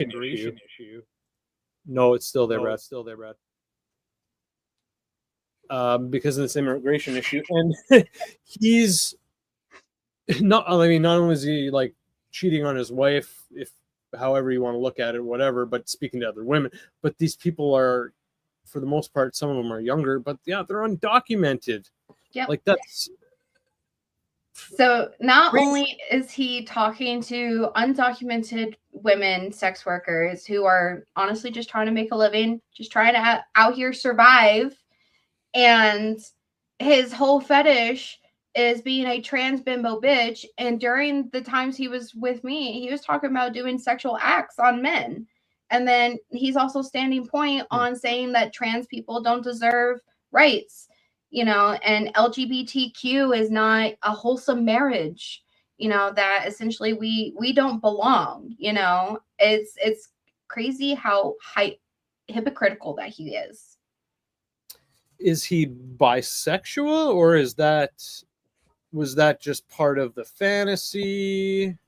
immigration issue. No, it's still there, Brad. Because of this immigration issue, and he's not. I mean, not only is he like cheating on his wife, if however you want to look at it, whatever, but speaking to other women. But these people are, for the most part, some of them are younger, but yeah, they're undocumented. Yeah, like that's. So not only is he talking to undocumented women, sex workers who are honestly just trying to make a living, just trying to out here survive, and his whole fetish is being a trans bimbo bitch. And during the times he was with me, he was talking about doing sexual acts on men. And then he's also standing point on saying that trans people don't deserve rights, and LGBTQ is not a wholesome marriage, that essentially we don't belong. It's crazy how hypocritical that he is. Is he bisexual, or was that just part of the fantasy?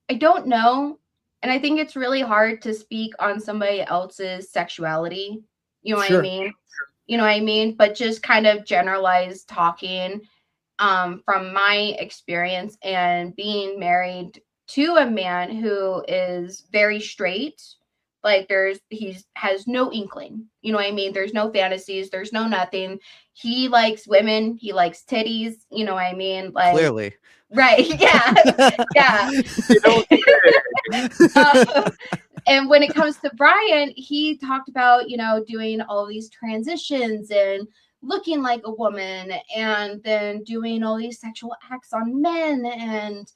I don't know. And I think it's really hard to speak on somebody else's sexuality. You know what I mean? Sure. You know what I mean? But just kind of generalized talking from my experience and being married to a man who is very straight. Like he has no inkling. You know what I mean? There's no fantasies. There's no nothing. He likes women. He likes titties. You know what I mean? Like, clearly. Right. Yeah. Yeah. And when it comes to Bryan, he talked about, doing all these transitions and looking like a woman and then doing all these sexual acts on men. And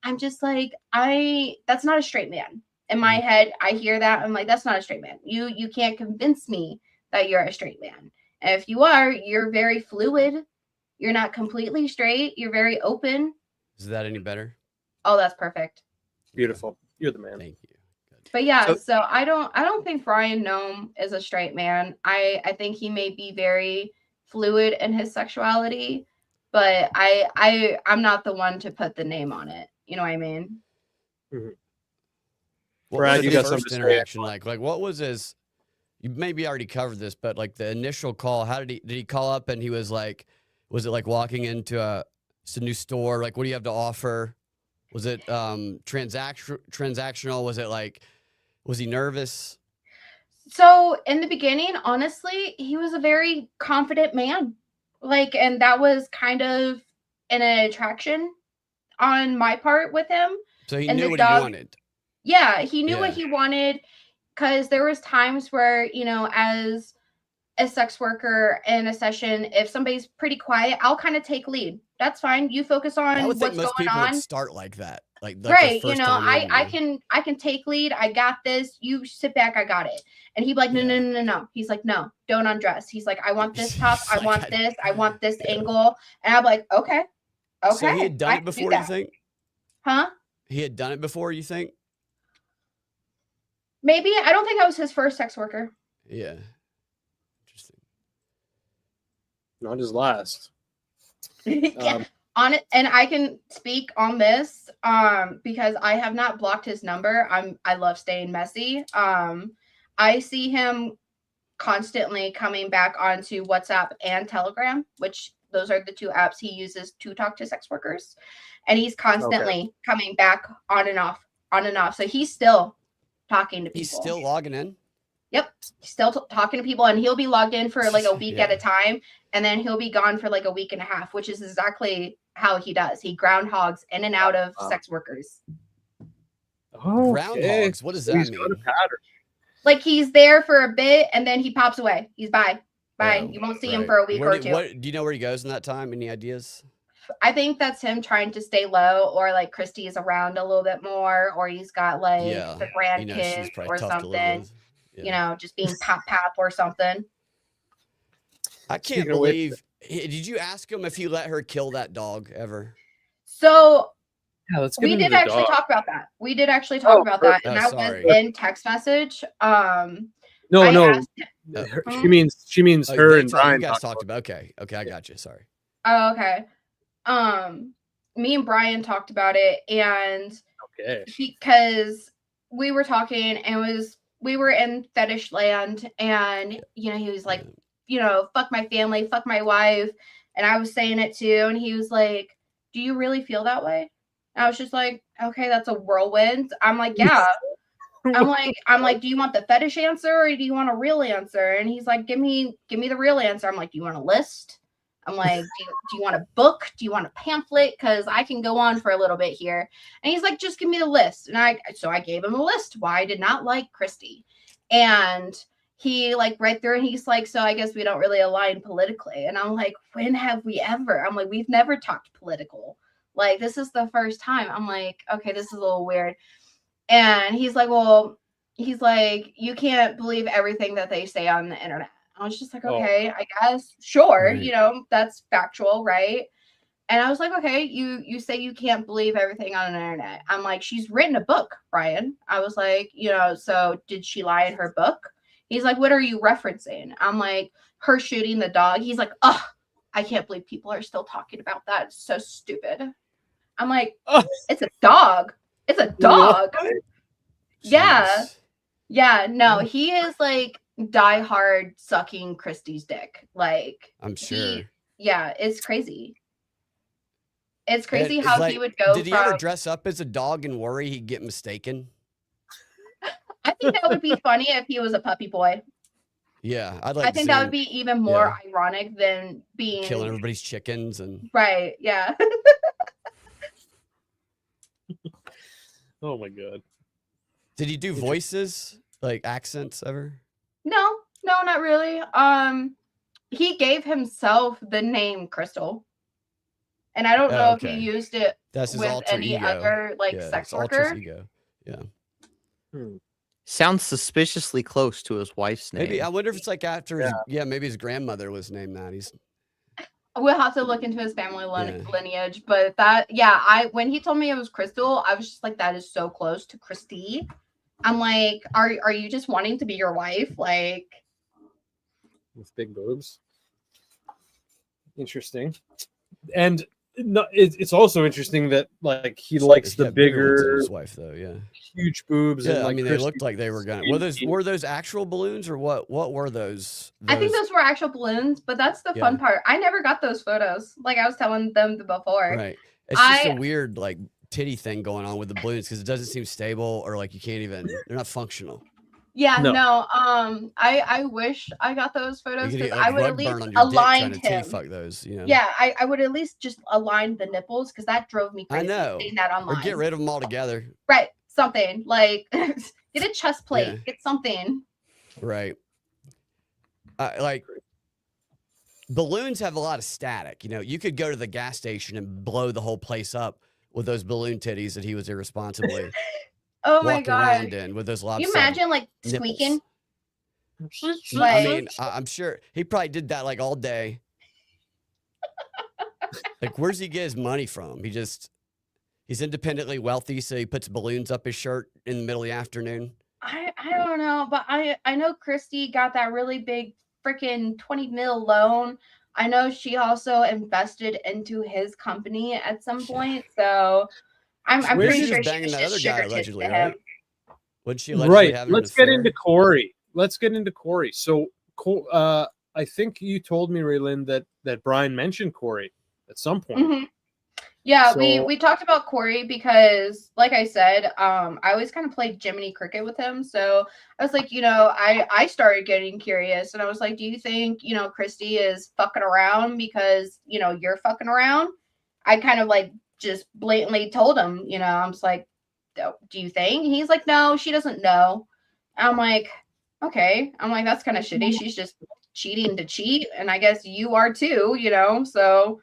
I'm just like, that's not a straight man. In my head, I hear that. I'm like, that's not a straight man. You can't convince me that you're a straight man. And if you are, you're very fluid. You're not completely straight. You're very open. Is that any better? Oh, that's perfect. Beautiful. You're the man. Thank you. Good. But yeah, so I don't think Bryan Noem is a straight man. I think he may be very fluid in his sexuality, but I'm not the one to put the name on it. You know what I mean? Mm-hmm. What Brad, was you got first interaction like? Like, what was his? You maybe already covered this, but like the initial call, how did he call up and he was like, was it like walking into a new store? Like, what do you have to offer? Was it transactional? Was it like, was he nervous? So in the beginning, honestly, he was a very confident man. Like, and that was kind of an attraction on my part with him. So he knew what he wanted. Yeah, he knew what he wanted, because there was times where, as a sex worker in a session, if somebody's pretty quiet, I'll kind of take lead. That's fine. You focus on what's going on. Would start like that. Like right. I can take lead. I got this. You sit back. I got it. And he'd be like, no. He's like, no, don't undress. He's like, I want this top. I want this. I want this angle. And I'm like, okay. So he had done it before, you think? Huh? He had done it before, you think? Maybe. I don't think I was his first sex worker. Yeah. Interesting. Not his last. Yeah. On it, and I can speak on this because I have not blocked his number. I love staying messy. I see him constantly coming back onto WhatsApp and Telegram, which those are the two apps he uses to talk to sex workers, and he's constantly coming back on and off. So he's still talking to people. He's still logging in. Yep, still talking to people, and he'll be logged in for like a week at a time, and then he'll be gone for like a week and a half, which is exactly how he does. He groundhogs in and out of sex workers. Oh, groundhogs. What does that mean? Like he's there for a bit, and then he pops away. He's bye. You won't see him for a week or two. Do you know where he goes in that time? Any ideas? I think that's him trying to stay low, or like Christy is around a little bit more, or he's got like the grandkids or something. Just being pop or something. I can't believe. Did you ask him if he let her kill that dog ever? So we did actually talk about that. And that was in text message. No. She means her and Bryan. You guys talked about. Okay, I got you. Sorry. Oh, okay. Me and Bryan talked about it, and Okay. Because we were talking and we were in fetish land, and he was like, fuck my family, fuck my wife, and I was saying it too, and he was like, do you really feel that way? And I was just like, okay, that's a whirlwind. I'm like, yeah. I'm like, do you want the fetish answer or do you want a real answer? And he's like, give me the real answer. I'm like, do you want a list? I'm like, do you want a book? Do you want a pamphlet? Because I can go on for a little bit here. And he's like, just give me the list. And so I gave him a list why I did not like Christy. And he like read through and he's like, so I guess we don't really align politically. And I'm like, when have we ever? I'm like, we've never talked political. Like, this is the first time. I'm like, okay, this is a little weird. And he's like, well, you can't believe everything that they say on the internet. I was just like, okay, I guess, sure, Right. that's factual, right? And I was like, okay, you say you can't believe everything on the internet. I'm like, she's written a book, Bryan. I was like, so did she lie in her book? He's like, what are you referencing? I'm like, her shooting the dog. He's like, oh, I can't believe people are still talking about that. It's so stupid. I'm like, it's a dog. It's a dog. What? Yeah. Jeez. Yeah, no, he is like diehard sucking Christy's dick. Like, I'm sure. it's crazy. It's And crazy it's how like, he would go did he ever dress up as a dog and worry he'd get mistaken? I think that would be funny if he was a puppy boy. Yeah, I'd like I to think see that him would be even more ironic than being killing everybody's chickens and right. Yeah. Oh my god. Did he do voices, like accents ever? No, not really. He gave himself the name Crystal. And I don't know if he used it That's his with alter any ego. other like Yeah, sex his alter worker. ego. Yeah. Sounds suspiciously close to his wife's name. Maybe I wonder if it's like after his maybe his grandmother was named that. We'll have to look into his family Yeah. lineage, but when he told me it was Crystal, I was just like, that is so close to Christy. I'm like, are you just wanting to be your wife? Like, with big boobs. Interesting. And it's also interesting that like he likes the bigger ones than bigger his wife though. Yeah. huge boobs. Yeah, and, like, I mean, they Christy- looked like they were gonna. Were those actual balloons or what? What were those? I think those were actual balloons, but that's the fun part. I never got those photos. Like I was telling them before. Right. It's just a weird like titty thing going on with the balloons because it doesn't seem stable or like you can't even. They're not functional. Yeah, no. I wish I got those photos because I would at least align him. Fuck those, Yeah, I would at least just align the nipples because that drove me crazy. I know. Seeing that online. Or get rid of them altogether. Right, something like get a chest plate, get something. Right. Like balloons have a lot of static. You could go to the gas station and blow the whole place up with those balloon titties that he was irresponsibly. Oh my god! With those lobster. You imagine like squeaking? I mean, I'm sure he probably did that like all day. Like, where's he get his money from? He's independently wealthy, so he puts balloons up his shirt in the middle of the afternoon. I don't know, but I know Christy got that really big freaking 20 mil loan. I know she also invested into his company at some point, so. I'm pretty sure she was just sugar tits to him. Would she allegedly have an Let's affair? get into Corey. So, I think you told me, Raelynn, that Bryan mentioned Corey at some point. Mm-hmm. Yeah, we talked about Corey because, like I said, I always kind of played Jiminy Cricket with him. So I was like, I started getting curious, and I was like, do you think Christy is fucking around because you're fucking around? I kind of like just blatantly told him, I'm just like, do you think? He's like, no, she doesn't know. I'm like, okay. I'm like, that's kind of shitty. She's just cheating to cheat, and I guess you are too, so.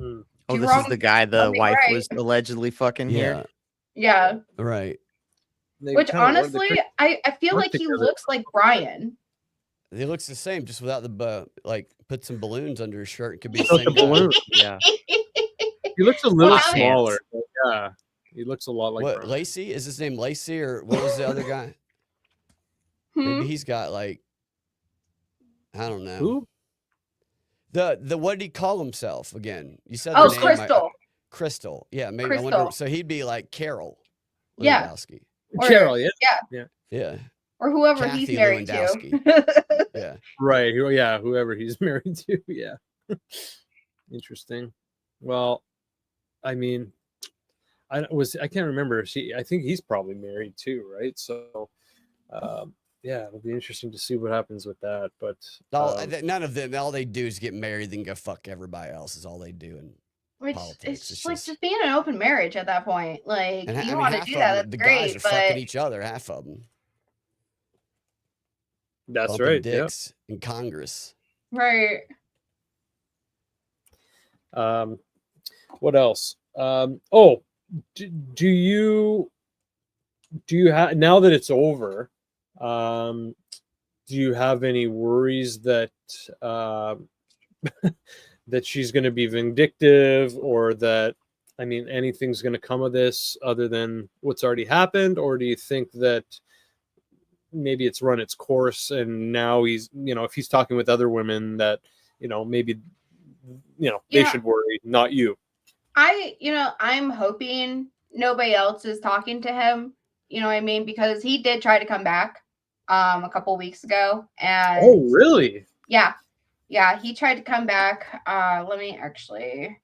Oh, this is the guy the wife was allegedly fucking here? Yeah. Right. Which honestly, I feel like he looks like Bryan. He looks the same, just without the like. Put some balloons under his shirt. It could be the Like same a balloon. Yeah. He looks a little smaller. But yeah. He looks a lot like what? Bryan. Lacey? Is his name Lacey or what was the other guy? Maybe he's got like. I don't know. Who? The what did he call himself again? You said Oh, the name. Crystal. Crystal. Yeah, maybe. I Crystal. wonder. So he'd be like Carol Yeah. Lewandowski. Carol, yeah. Yeah. Or whoever Kathy he's married Lewandowski. to. Yeah. Right. Yeah. Whoever he's married to. Yeah. Interesting. Well, I mean, I can't remember. I think he's probably married too, right? So, yeah, it'll be interesting to see what happens with that. But none of them. All they do is get married, then go fuck everybody else. Is all they do in politics. It's like just being an open marriage at that point. Like, you want to do them, that, that's the great. guys are but fucking each other. Half of them. That's bumping right. Dicks in Congress. Right. What else? Do you have, now that it's over, do you have any worries that that she's going to be vindictive, or that, I mean, anything's going to come of this other than what's already happened? Or do you think that maybe it's run its course and now he's, if he's talking with other women, that, maybe, they should worry, not you? I'm hoping nobody else is talking to him. You know what I mean? Because he did try to come back a couple weeks ago. And oh, really? Yeah. He tried to come back. Let me actually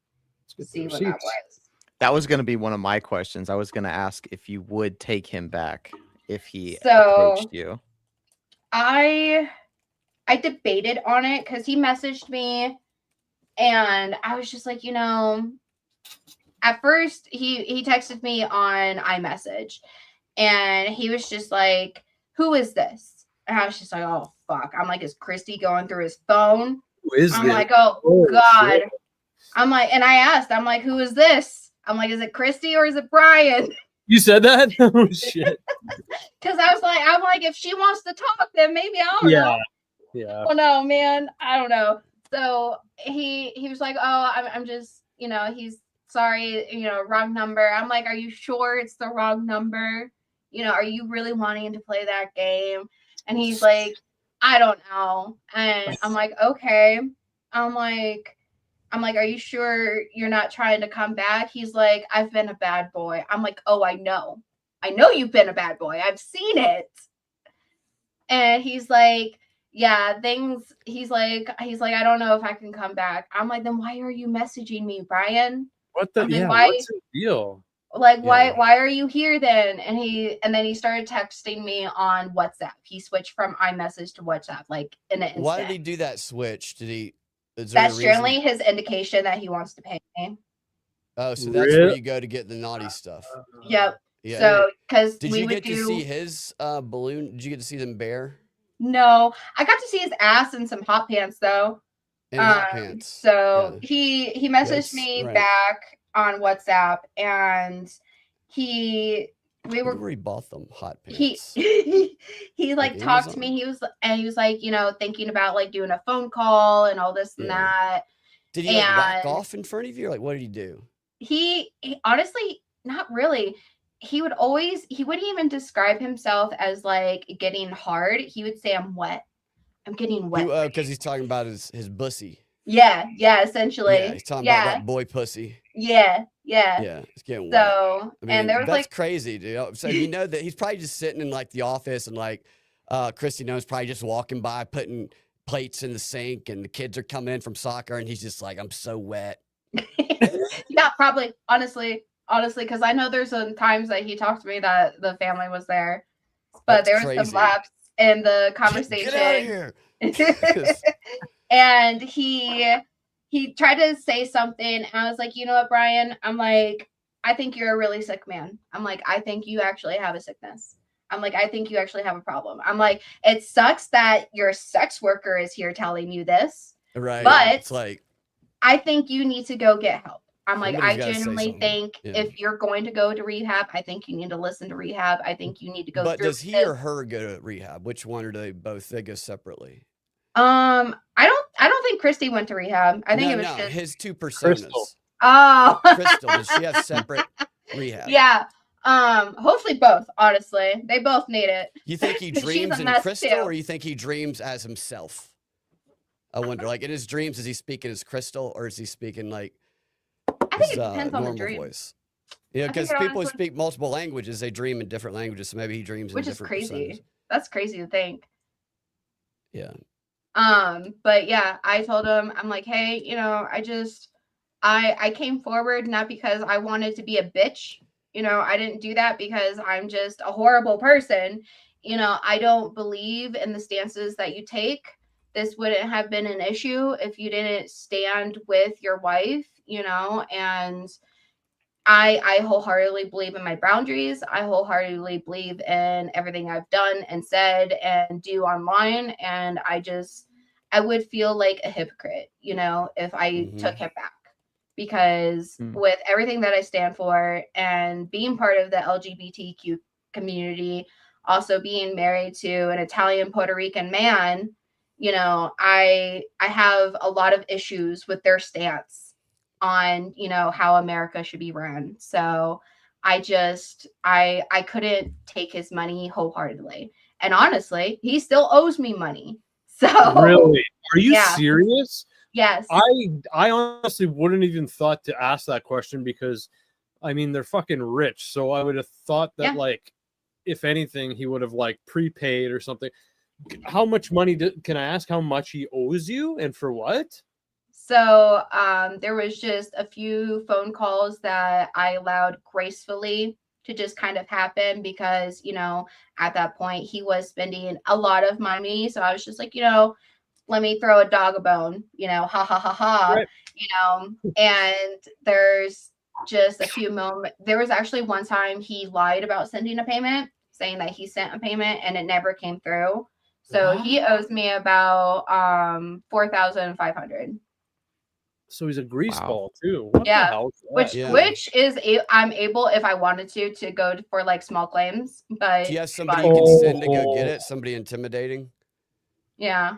see what that was. That was going to be one of my questions. I was going to ask if you would take him back if he approached you. I debated on it because he messaged me, and I was just like, at first he texted me on iMessage, and he was just like, "Who is this?" And I was just like, "Oh fuck!" I'm like, "Is Christy going through his phone?" I'm like, "Oh God!" Shit. I'm like, and I asked, I'm like, "Who is this?" I'm like, "Is it Christy or is it Bryan?" You said that? Oh shit! Because I'm like, if she wants to talk, then maybe I'll know. Yeah. Well, no, man, I don't know. So he was like, "Oh, I'm just, he's sorry, wrong number." I'm like, "Are you sure it's the wrong number? Are you really wanting to play that game?" And he's like, "I don't know." And I'm like, "Okay." I'm like, "Are you sure you're not trying to come back?" He's like, "I've been a bad boy." I'm like, "Oh, I know you've been a bad boy. I've seen it." And he's like, "Yeah, things." He's like, "I don't know if I can come back." I'm like, "Then why are you messaging me, Bryan? What the? What's the deal? Like, why are you here then?" And then he started texting me on WhatsApp. He switched from iMessage to WhatsApp, like in an instant. Why did he do that switch? That's generally his indication that he wants to pay me. Oh, so that's where you go to get the naughty stuff. Yep. Yeah. So, because did you get to see his balloon? Did you get to see them bare? No, I got to see his ass in some hot pants though. Hot pants. So he messaged me back on WhatsApp, and we bought them hot pants. He like talked to me. He was like, thinking about like doing a phone call and all this and that. Did he like whack off in front of you? Like, what did he do? He honestly, not really. He wouldn't even describe himself as like getting hard. He would say, "I'm wet. I'm getting wet." Because he's talking about his bussy. Yeah, essentially. Yeah, he's talking about that boy pussy. Yeah. It's getting wet. So, I mean, and there was that's crazy, dude. So that he's probably just sitting in like the office, and like Christy Noem's probably just walking by putting plates in the sink, and the kids are coming in from soccer, and he's just like, "I'm so wet." Yeah, probably. Honestly, because I know there's some times that he talked to me that the family was there, but there was some lapse in the conversation. Get out of here. And he tried to say something, and I was like, "You know what, Bryan?" I'm like, "I think you're a really sick man." I'm like, "I think you actually have a sickness." I'm like, "I think you actually have a problem." I'm like, "It sucks that your sex worker is here telling you this. Right. But it's like, I think you need to go get help." I'm like, "I genuinely think if you're going to go to rehab, I think you need to listen to rehab. I think you need to go But through does he or her go to rehab? Which one, or do they both? They go separately? I don't think Christy went to rehab. I think it was just his two personas. Crystal. Oh. Crystal, does she have separate rehab? Yeah. Hopefully both, honestly. They both need it. You think he dreams in Crystal, or you think he dreams as himself? I wonder, like in his dreams, is he speaking as Crystal, or is he speaking like I think his, it depends on the normal dream, voice. You know, I think because it people who honestly, speak multiple languages, they dream in different languages. So maybe he dreams in which is different personas. crazy. That's crazy to think. Yeah. But yeah, I told him, I'm like, hey, you know, I came forward not because I wanted to be a bitch. You know, I didn't do that because I'm just a horrible person. You know, I don't believe in the stances that you take. This wouldn't have been an issue if you didn't stand with your wife, you know, and I wholeheartedly believe in my boundaries. I wholeheartedly believe in everything I've done and said and do online. And I would feel like a hypocrite, you know, if I took him back. Because with everything that I stand for and being part of the LGBTQ community, also being married to an Italian Puerto Rican man, you know, I have a lot of issues with their stance on, you know, how America should be run. So I couldn't take his money wholeheartedly. And honestly, he still owes me money. So Really? Are you yeah. serious? Yes. I honestly wouldn't even thought to ask that question because I mean they're fucking rich. So I would have thought that like if anything he would have like prepaid or something. How much money can I ask how much he owes you and for what? So there was just a few phone calls that I allowed gracefully to just kind of happen because, you know, at that point he was spending a lot of money. So I was just like, you know, let me throw a dog a bone, you know, ha ha ha ha, Right. you know. And there's just a few moments. There was actually one time he lied about sending a payment, saying that he sent a payment and it never came through. So he owes me about $4,500. So he's a grease Wow. ball too. What the hell is that? Which is I'm able if I wanted to go for like small claims. But do you have somebody you can send to go get it? Somebody intimidating? Yeah.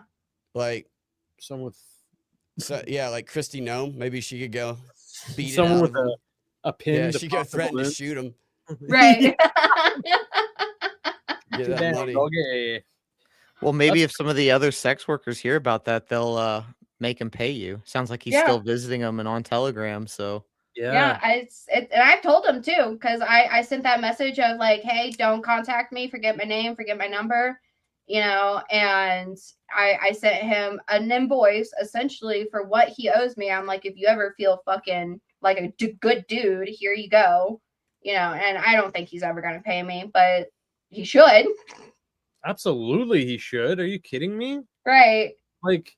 Like someone with like Christy Noem. Maybe she could go beat someone it out with of him. a pin. Yeah, she could threaten to shoot him. Right. Get that money. Okay. Well, maybe if some of the other sex workers hear about that, they'll make him pay you. Sounds like he's still visiting them and on Telegram. So yeah, and I've told him too, because I sent that message of like, hey, don't contact me, forget my name, forget my number, you know, and I sent him an invoice essentially for what he owes me. I'm like, if you ever feel fucking like a good dude, here you go, you know, and I don't think he's ever gonna pay me, but he should. Absolutely, he should. Are you kidding me? Right. Like,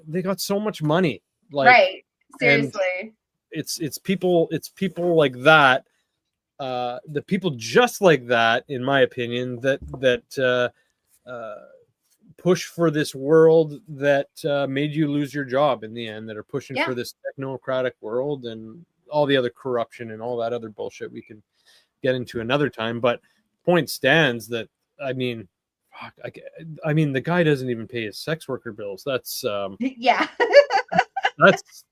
they got so much money. Like, right. Seriously. It's people like that. The people just like that, in my opinion, that push for this world that made you lose your job in the end, that are pushing for this technocratic world and all the other corruption and all that other bullshit we can get into another time. But point stands that, I mean, fuck, I mean, the guy doesn't even pay his sex worker bills. That's yeah.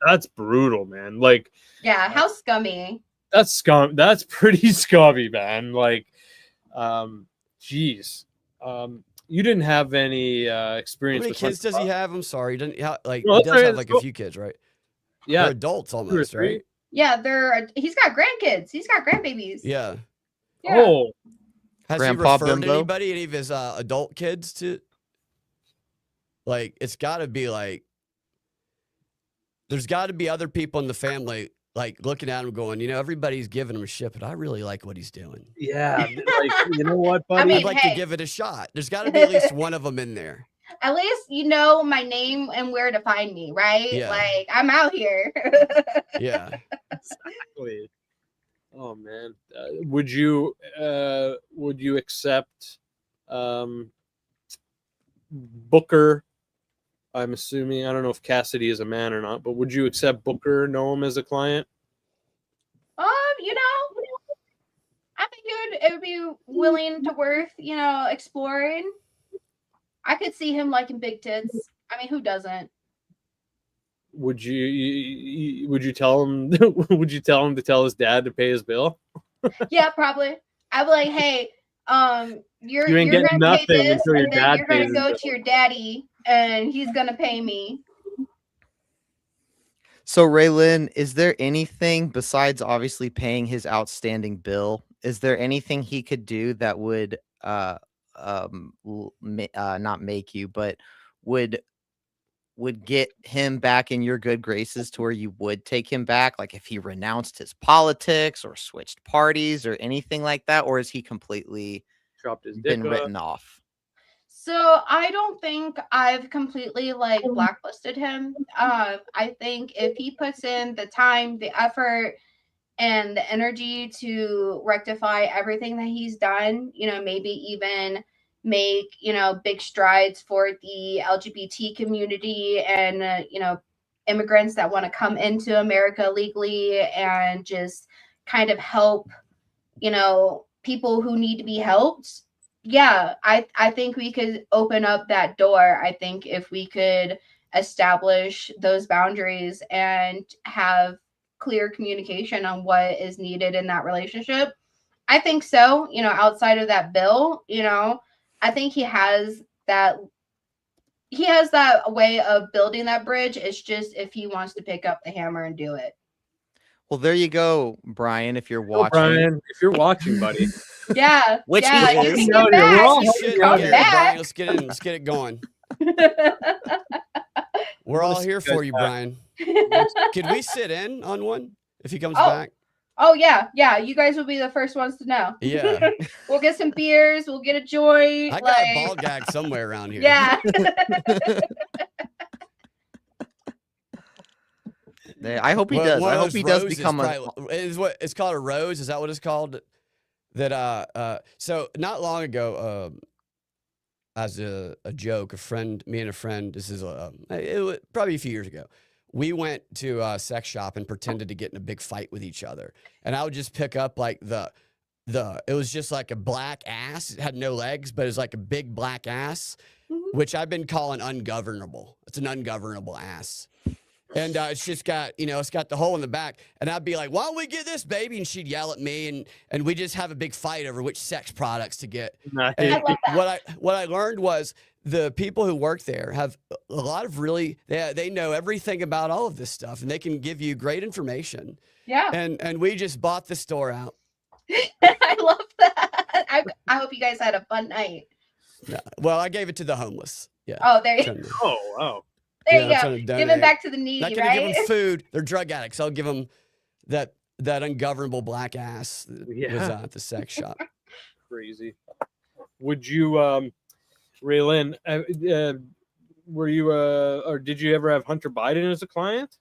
that's brutal, man. Like, yeah, how scummy. That's scum. That's pretty scummy, man. Like, geez. You didn't have any experience. How many with kids does he have? I'm sorry. He doesn't No, he does right, have like a few kids, right? Yeah, they're adults almost, right? Yeah, he's got grandkids. He's got grandbabies. Yeah. Oh, has Grandpa he referred Bimbo? anybody, any of his adult kids to? Like, it's got to be like, there's got to be other people in the family like looking at him, going, you know, everybody's giving him a shit, but I really like what he's doing. Yeah, like, you know what, buddy? I mean, I'd like to give it a shot. There's got to be at least one of them in there. At least you know my name and where to find me, right? Yeah. Like, I'm out here. Yeah. Exactly. Oh man, would you accept Booker? I'm assuming, I don't know if Cassidy is a man or not, but would you accept Booker Noem as a client? You know, I think it would be willing to worth, you know, exploring. I could see him liking big tits. I mean, who doesn't? Would you tell him would you tell him to tell his dad to pay his bill? Yeah, probably. I'd be like, hey, you're ain't gonna getting nothing pay this, until your and then dad you're gonna pays go his to your daddy and he's gonna pay me. So Raelynn, is there anything besides obviously paying his outstanding bill? Is there anything he could do that would not make you, but would get him back in your good graces to where you would take him back? Like if he renounced his politics or switched parties or anything like that, or is he completely Chopped his dick been off. written off? So I don't think I've completely like blacklisted him. I think if he puts in the time, the effort, and the energy to rectify everything that he's done, maybe even make, big strides for the LGBT community and, immigrants that want to come into America legally and just kind of help, people who need to be helped. Yeah, I think we could open up that door. I think if we could establish those boundaries and have clear communication on what is needed in that relationship, I think so. Outside of that bill, I think he has that way of building that bridge. It's just if he wants to pick up the hammer and do it. Well, there you go, Brian. If you're Oh, watching, Brian, if you're watching, buddy. Yeah. Which yeah, he you is. can No, get we're back. all You helping can you out come here, Brian, back. let's get in. Let's get it going. We're all here for you, Brian. Could we sit in on one if he comes back? Oh yeah. You guys will be the first ones to know. Yeah. We'll get some beers. We'll get a joint. I got a ball gag somewhere around here. Yeah. I hope he does. I hope he does become is what it's called, a rose. Is that what it's called? That so not long ago, as a joke, me and a friend, this is it was probably a few years ago, we went to a sex shop and pretended to get in a big fight with each other. And I would just pick up like it was just like a black ass. It had no legs, but it was like a big black ass, which I've been calling ungovernable. It's an ungovernable ass. And it's just got, it's got the hole in the back. And I'd be like, why don't we get this, baby? And she'd yell at me, and we just have a big fight over which sex products to get. Nice. And I love that. what I learned was the people who work there have a lot of they know everything about all of this stuff, and they can give you great information. Yeah. And we just bought the store out. I love that. I hope you guys had a fun night. Yeah. Well, I gave it to the homeless. Yeah. Oh, there you go. Oh, wow. There Yeah, you go. Give it back to the needy, Not gonna right? give them food. They're drug addicts. I'll give them that ungovernable black ass that was at the sex shop. Crazy. Would you, Raelynn, were you, or did you ever have Hunter Biden as a client?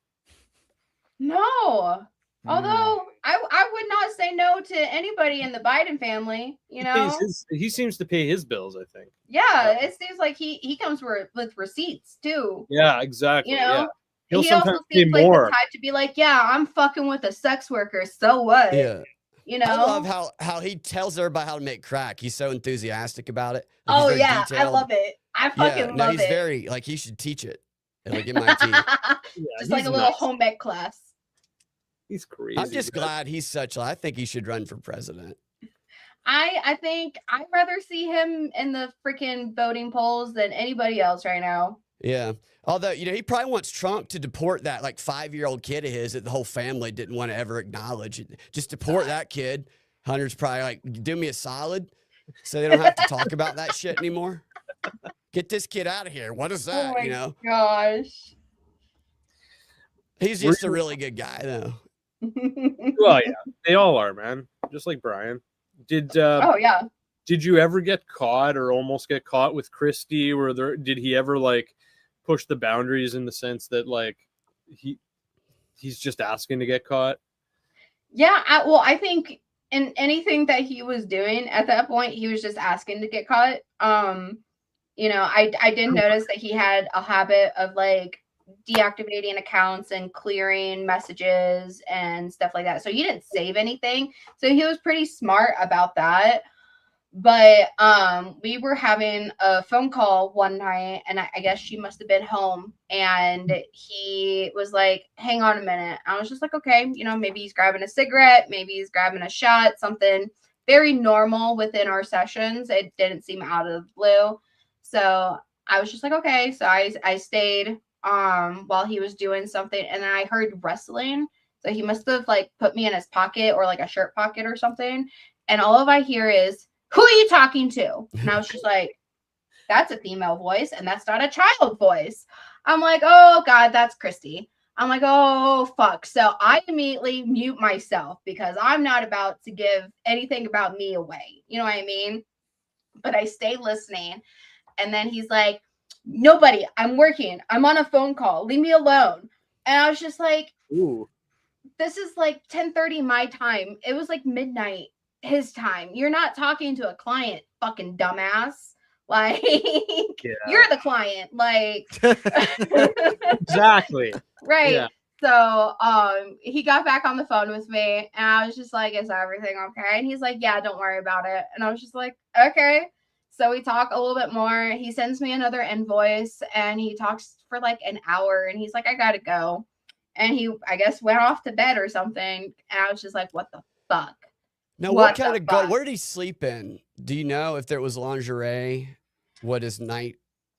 No. Although I would not say no to anybody in the Biden family, He seems to pay his bills, I think. Yeah, it seems like he comes with receipts too. Yeah, exactly. Yeah. He'll He sometimes also pay seems like more. the type to be like, yeah, I'm fucking with a sex worker, so what? Yeah. I love how he tells everybody how to make crack. He's so enthusiastic about it. Like, oh he's very yeah, detailed. I love it. I fucking love he's it. very like he should teach it at like MIT. Just like a little home ec class. He's crazy. I'm just glad he's such. I think he should run for president. I think I'd rather see him in the freaking voting polls than anybody else right now. Yeah. Although, he probably wants Trump to deport that like 5-year-old kid of his that the whole family didn't want to ever acknowledge. Just deport that kid. Hunter's probably like, do me a solid so they don't have to talk about that shit anymore. Get this kid out of here. What is that? Oh my gosh. He's just a really good guy, though. Well, yeah, they all are, man. Just like Brian. Oh yeah. Did you ever get caught or almost get caught with Christie? Did he ever like push the boundaries in the sense that like he's just asking to get caught? Yeah, I think in anything that he was doing at that point, he was just asking to get caught. I did notice that he had a habit of like deactivating accounts and clearing messages and stuff like that. So he didn't save anything. So he was pretty smart about that. But we were having a phone call one night, and I guess she must have been home, and he was like, hang on a minute. I was just like, okay, maybe he's grabbing a cigarette, maybe he's grabbing a shot, something very normal within our sessions. It didn't seem out of the blue. So I was just like, okay. So I stayed while he was doing something, and then I heard rustling. So he must have like put me in his pocket or like a shirt pocket or something. And all of I hear is, "Who are you talking to?" And I was just like, that's a female voice and that's not a child voice. I'm like, oh God, that's Christy. I'm like, oh fuck. So I immediately mute myself because I'm not about to give anything about me away. You know what I mean? But I stay listening. And then he's like, nobody, I'm working. I'm on a phone call. Leave me alone. And I was just like, Ooh. this is like 10:30 my time. It was like midnight his time. You're not talking to a client, fucking dumbass. Like, you're the client. Like, exactly. Right. Yeah. So he got back on the phone with me and I was just like, is everything okay? And he's like, yeah, don't worry about it. And I was just like, okay. So we talk a little bit more. He sends me another invoice and he talks for like an hour and he's like, I gotta go. And he, I guess, went off to bed or something. And I was just like, what the fuck? Now, what kind of where did he sleep in? Do you know if there was lingerie? What his night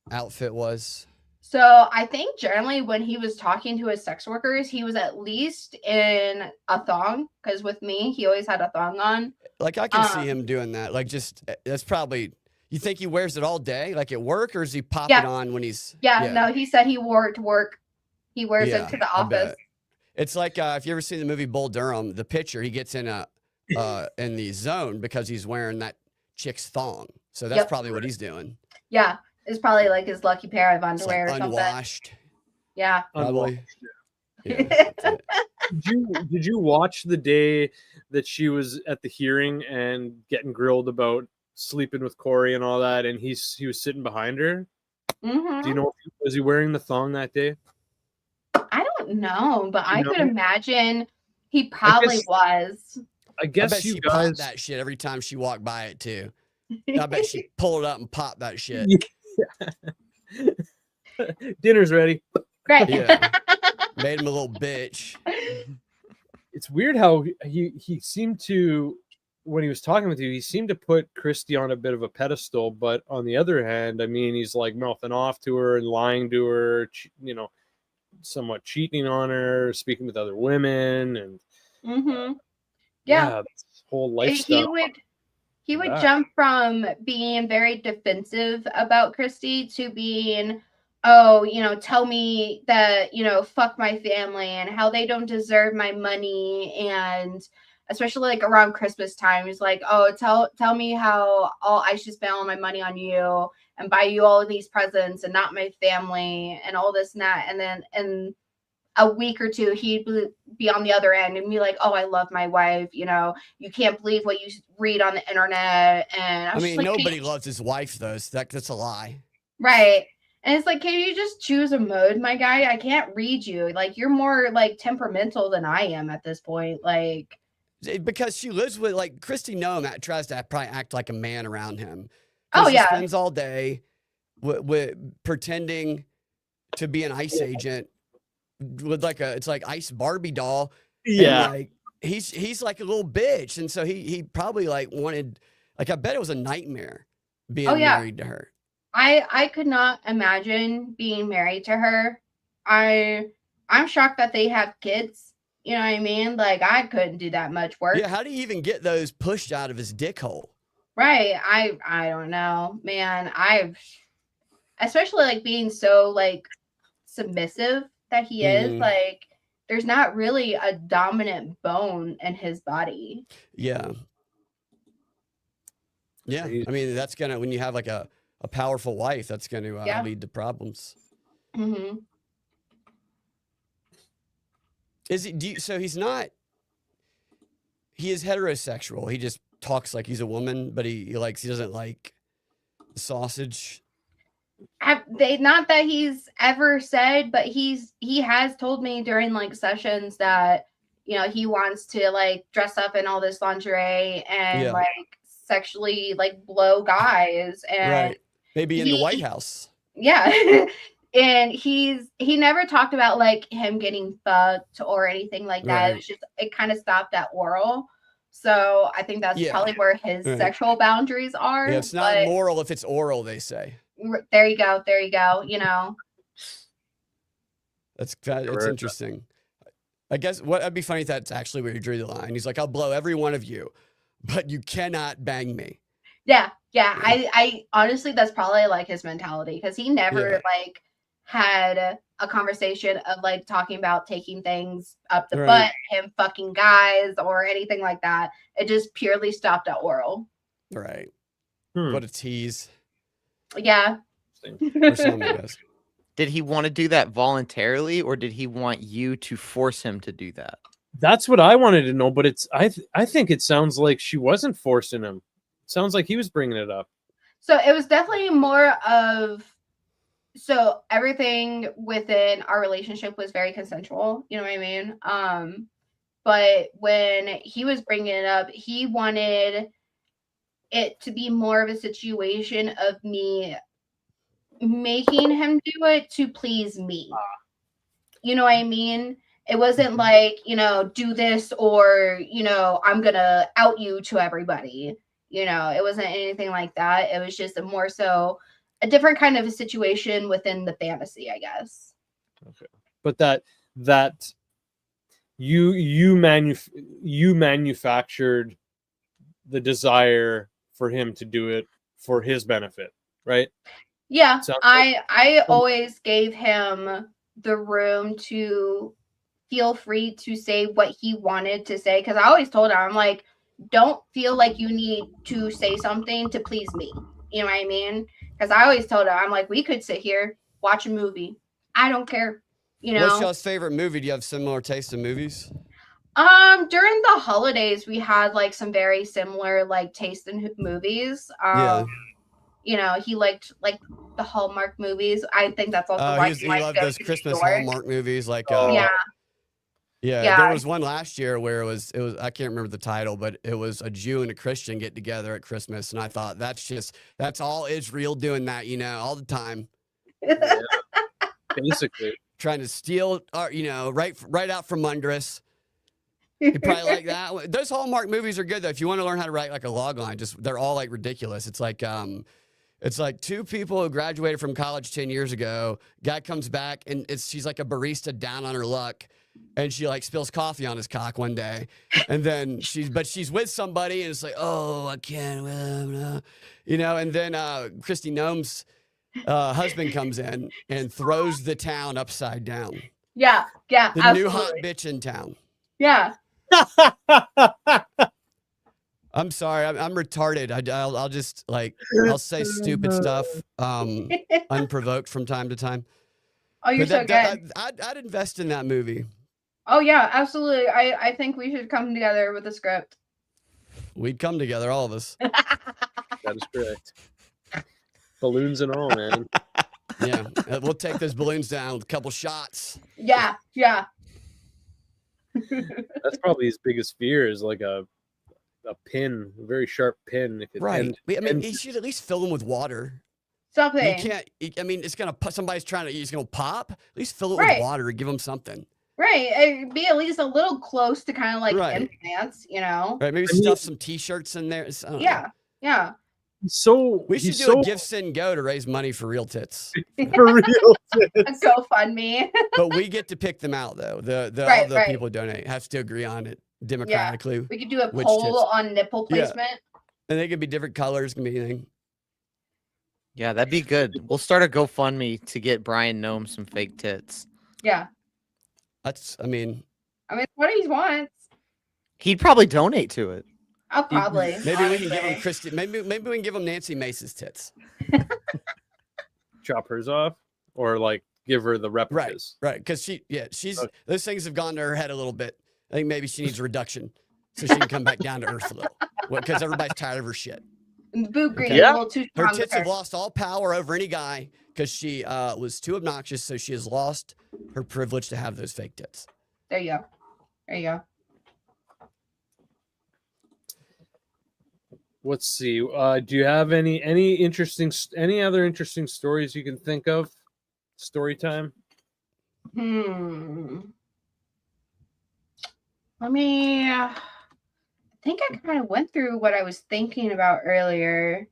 outfit was? So I think generally when he was talking to his sex workers, he was at least in a thong. Because with me, he always had a thong on. Like I can see him doing that. Like just that's probably. You think he wears it all day, like at work, or does he pop it on when he's? Yeah, no, he said he wore it to work. He wears it to the office. It's like if you ever seen the movie Bull Durham, the pitcher, he gets in in the zone because he's wearing that chick's thong. So that's probably what he's doing. Yeah, it's probably like his lucky pair of underwear or something. Unwashed. Yeah. Probably. Yeah. Did you watch the day that she was at the hearing and getting grilled about sleeping with Corey and all that, and he was sitting behind her? Mm-hmm. Do you know, was he wearing the thong that day? I don't know, but I could imagine he probably was. I guess I bet she popped that shit every time she walked by it too. I bet she pulled it up and popped that shit. Yeah. Dinner's ready. Right. Yeah. Made him a little bitch. It's weird how he seemed to, when he was talking with you, he seemed to put Christy on a bit of a pedestal, but on the other hand, I mean, he's like mouthing off to her and lying to her, you know, somewhat cheating on her, speaking with other women, and this whole lifestyle. He would jump from being very defensive about Christy to being, oh, you know, tell me that, you know, fuck my family and how they don't deserve my money. And especially like around Christmas time, he's like, oh, tell me how I should spend all my money on you and buy you all of these presents and not my family and all this and that. And then in a week or two, he'd be on the other end and be like, oh, I love my wife. You know, you can't believe what you read on the internet. And I mean, like, nobody loves his wife, though. So that's a lie. Right. And it's like, can you just choose a mode, my guy? I can't read you. Like, you're more like temperamental than I am at this point. Like, because she lives with, like, Christy Noem tries to probably act like a man around him. Oh, yeah. She spends all day with pretending to be an ICE agent with like it's like ICE Barbie doll. Yeah. And like he's like a little bitch. And so he probably like wanted, like, I bet it was a nightmare being married to her. I could not imagine being married to her. I'm shocked that they have kids. You know what I mean? Like, I couldn't do that much work. Yeah, how do you even get those pushed out of his dick hole? Right. I don't know, man. Especially like being so like submissive that he is, like, there's not really a dominant bone in his body. Yeah. Yeah. I mean, that's gonna, when you have like a powerful wife, that's gonna lead to problems. Mm-hmm. So he's not, he is heterosexual. He just talks like he's a woman, but he doesn't like sausage. Not that he's ever said, but he has told me during like sessions that, you know, he wants to like dress up in all this lingerie and like sexually like blow guys, and maybe in the White House. Yeah. And he never talked about like him getting fucked or anything like that. It was just, it kind of stopped at oral. So I think that's probably where his sexual boundaries are. Yeah, it's not moral if it's oral, they say. There you go. You know. It's Correct. interesting. I guess what'd be funny if that's actually where he drew the line. He's like, I'll blow every one of you, but you cannot bang me. Yeah. I honestly, that's probably like his mentality, because he never Yeah. like had a conversation of like talking about taking things up the Right. butt, him fucking guys or anything like that. It just purely stopped at oral. Right. Hmm. What a tease. Yeah. For some, I guess. Did he want to do that voluntarily, or did he want you to force him to do that? That's what I wanted to know, but it's I think it sounds like she wasn't forcing him. It sounds like he was bringing it up. So it was definitely more of, so everything within our relationship was very consensual, you know what I mean? But when he was bringing it up, he wanted it to be more of a situation of me making him do it to please me. You know what I mean? It wasn't like, do this or, I'm going to out you to everybody. It wasn't anything like that. It was just a more so a different kind of a situation within the fantasy, I guess. Okay. But that you manufactured the desire for him to do it for his benefit, right? Yeah, Sounds I always gave him the room to feel free to say what he wanted to say, because I always told him, I'm like, don't feel like you need to say something to please me. You know what I mean? Because I always told him, I'm like, we could sit here, watch a movie. I don't care. What's y'all's favorite movie? Do you have similar taste in movies? During the holidays, we had like some very similar like taste in movies. Yeah. He liked like the Hallmark movies. I think that's also why he loved those Christmas Hallmark movies. Like, yeah. There was one last year where it was I can't remember the title, but it was a Jew and a Christian get together at Christmas, and I thought that's all Israel doing that, all the time. Yeah. Basically trying to steal our, right out from under us. You probably like that. Those Hallmark movies are good though. If you want to learn how to write like a log line, they're all like ridiculous. It's like two people who graduated from college 10 years ago. Guy comes back and she's like a barista down on her luck, and she like spills coffee on his cock one day, and then she's with somebody, and it's like, oh, I can't, and then Christy Noem's husband comes in and throws the town upside down. Yeah, the absolutely. new hot bitch in town. Yeah. I'm sorry, I'm retarded. I'll just I'll say stupid stuff unprovoked from time to time. Oh, you're so good. I'd invest in that movie. Oh yeah, absolutely. I think we should come together with a script. We'd come together, all of us. That is correct. Balloons and all, man. Yeah, we'll take those balloons down with a couple shots. Yeah. That's probably his biggest fear, is like a pin, a very sharp pin. Right. He should at least fill them with water. Something. You can't. It's gonna. Somebody's trying to. He's gonna pop. At least fill it with water and give them something. Right. It'd be at least a little close to kind of like implants, Right. Maybe stuff some T-shirts in there. Yeah. So we should do a Give, Send, Go to raise money for real tits. For real tits. That's so fun, me. But we get to pick them out, though. All the people who donate have to agree on it democratically. Yeah. We could do a poll on nipple placement. Yeah. And they could be different colors, can be anything. Yeah, that'd be good. We'll start a GoFundMe to get Bryan Noem some fake tits. Yeah. I mean, what he wants. He'd probably donate to it. I'll probably. Maybe we can give him Christy. Maybe we can give him Nancy Mace's tits. Chop hers off, or like give her the replicas. Right. Because those things have gone to her head a little bit. I think maybe she needs a reduction so she can come back down to earth a little. Because everybody's tired of her shit. And the boot green, Yeah. a little too strong. Her tits have lost all power over any guy because she was too obnoxious. So she has lost her privilege to have those fake tits. There you go. Let's see. Do you have any other interesting stories you can think of? Story time. I think I kind of went through what I was thinking about earlier.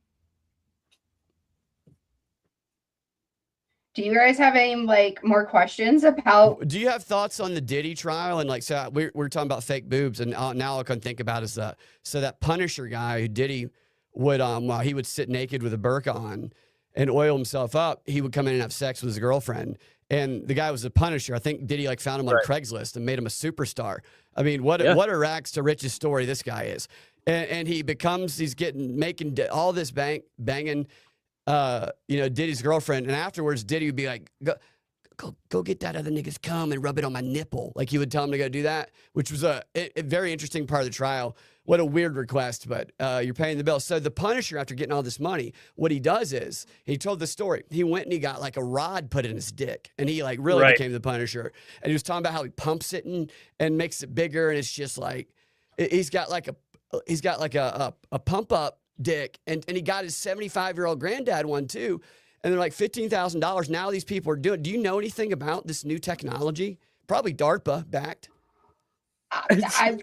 Do you guys have any like more questions about? Do you have thoughts on the Diddy trial? And like, so we're talking about fake boobs, and now all I can think about is so that Punisher guy who Diddy would while he would sit naked with a burqa on and oil himself up, he would come in and have sex with his girlfriend. And the guy was a Punisher. I think Diddy like found him on Craigslist and made him a superstar. I mean, what a rags to riches story this guy is. And he's making all this banging, Diddy's girlfriend. And afterwards, Diddy would be like, go get that other nigga's cum and rub it on my nipple. Like he would tell him to go do that, which was a very interesting part of the trial. What a weird request, but you're paying the bill. So the Punisher, after getting all this money, what he does is, he told the story. He went and he got like a rod put in his dick, and he like really became the Punisher. And he was talking about how he pumps it and makes it bigger, and it's just like he's got like a pump up dick, and he got his 75-year-old granddad one too. And they're like $15,000. Now these people are doing. Do you know anything about this new technology? Probably DARPA backed. I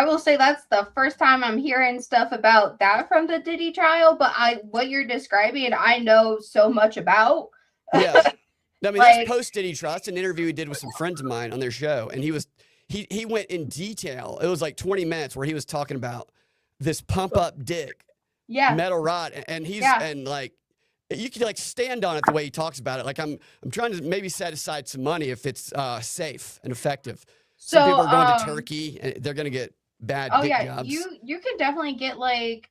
will say that's the first time I'm hearing stuff about that from the Diddy trial. But what you're describing, I know so much about. Yeah, I mean that's post Diddy trial. That's an interview he did with some friends of mine on their show, and he went in detail. It was like 20 minutes where he was talking about this pump up dick, metal rod, and and like. You can like stand on it the way he talks about it. Like I'm trying to maybe set aside some money if it's safe and effective. Some people are going to Turkey and they're going to get bad dick jobs. You can definitely get like,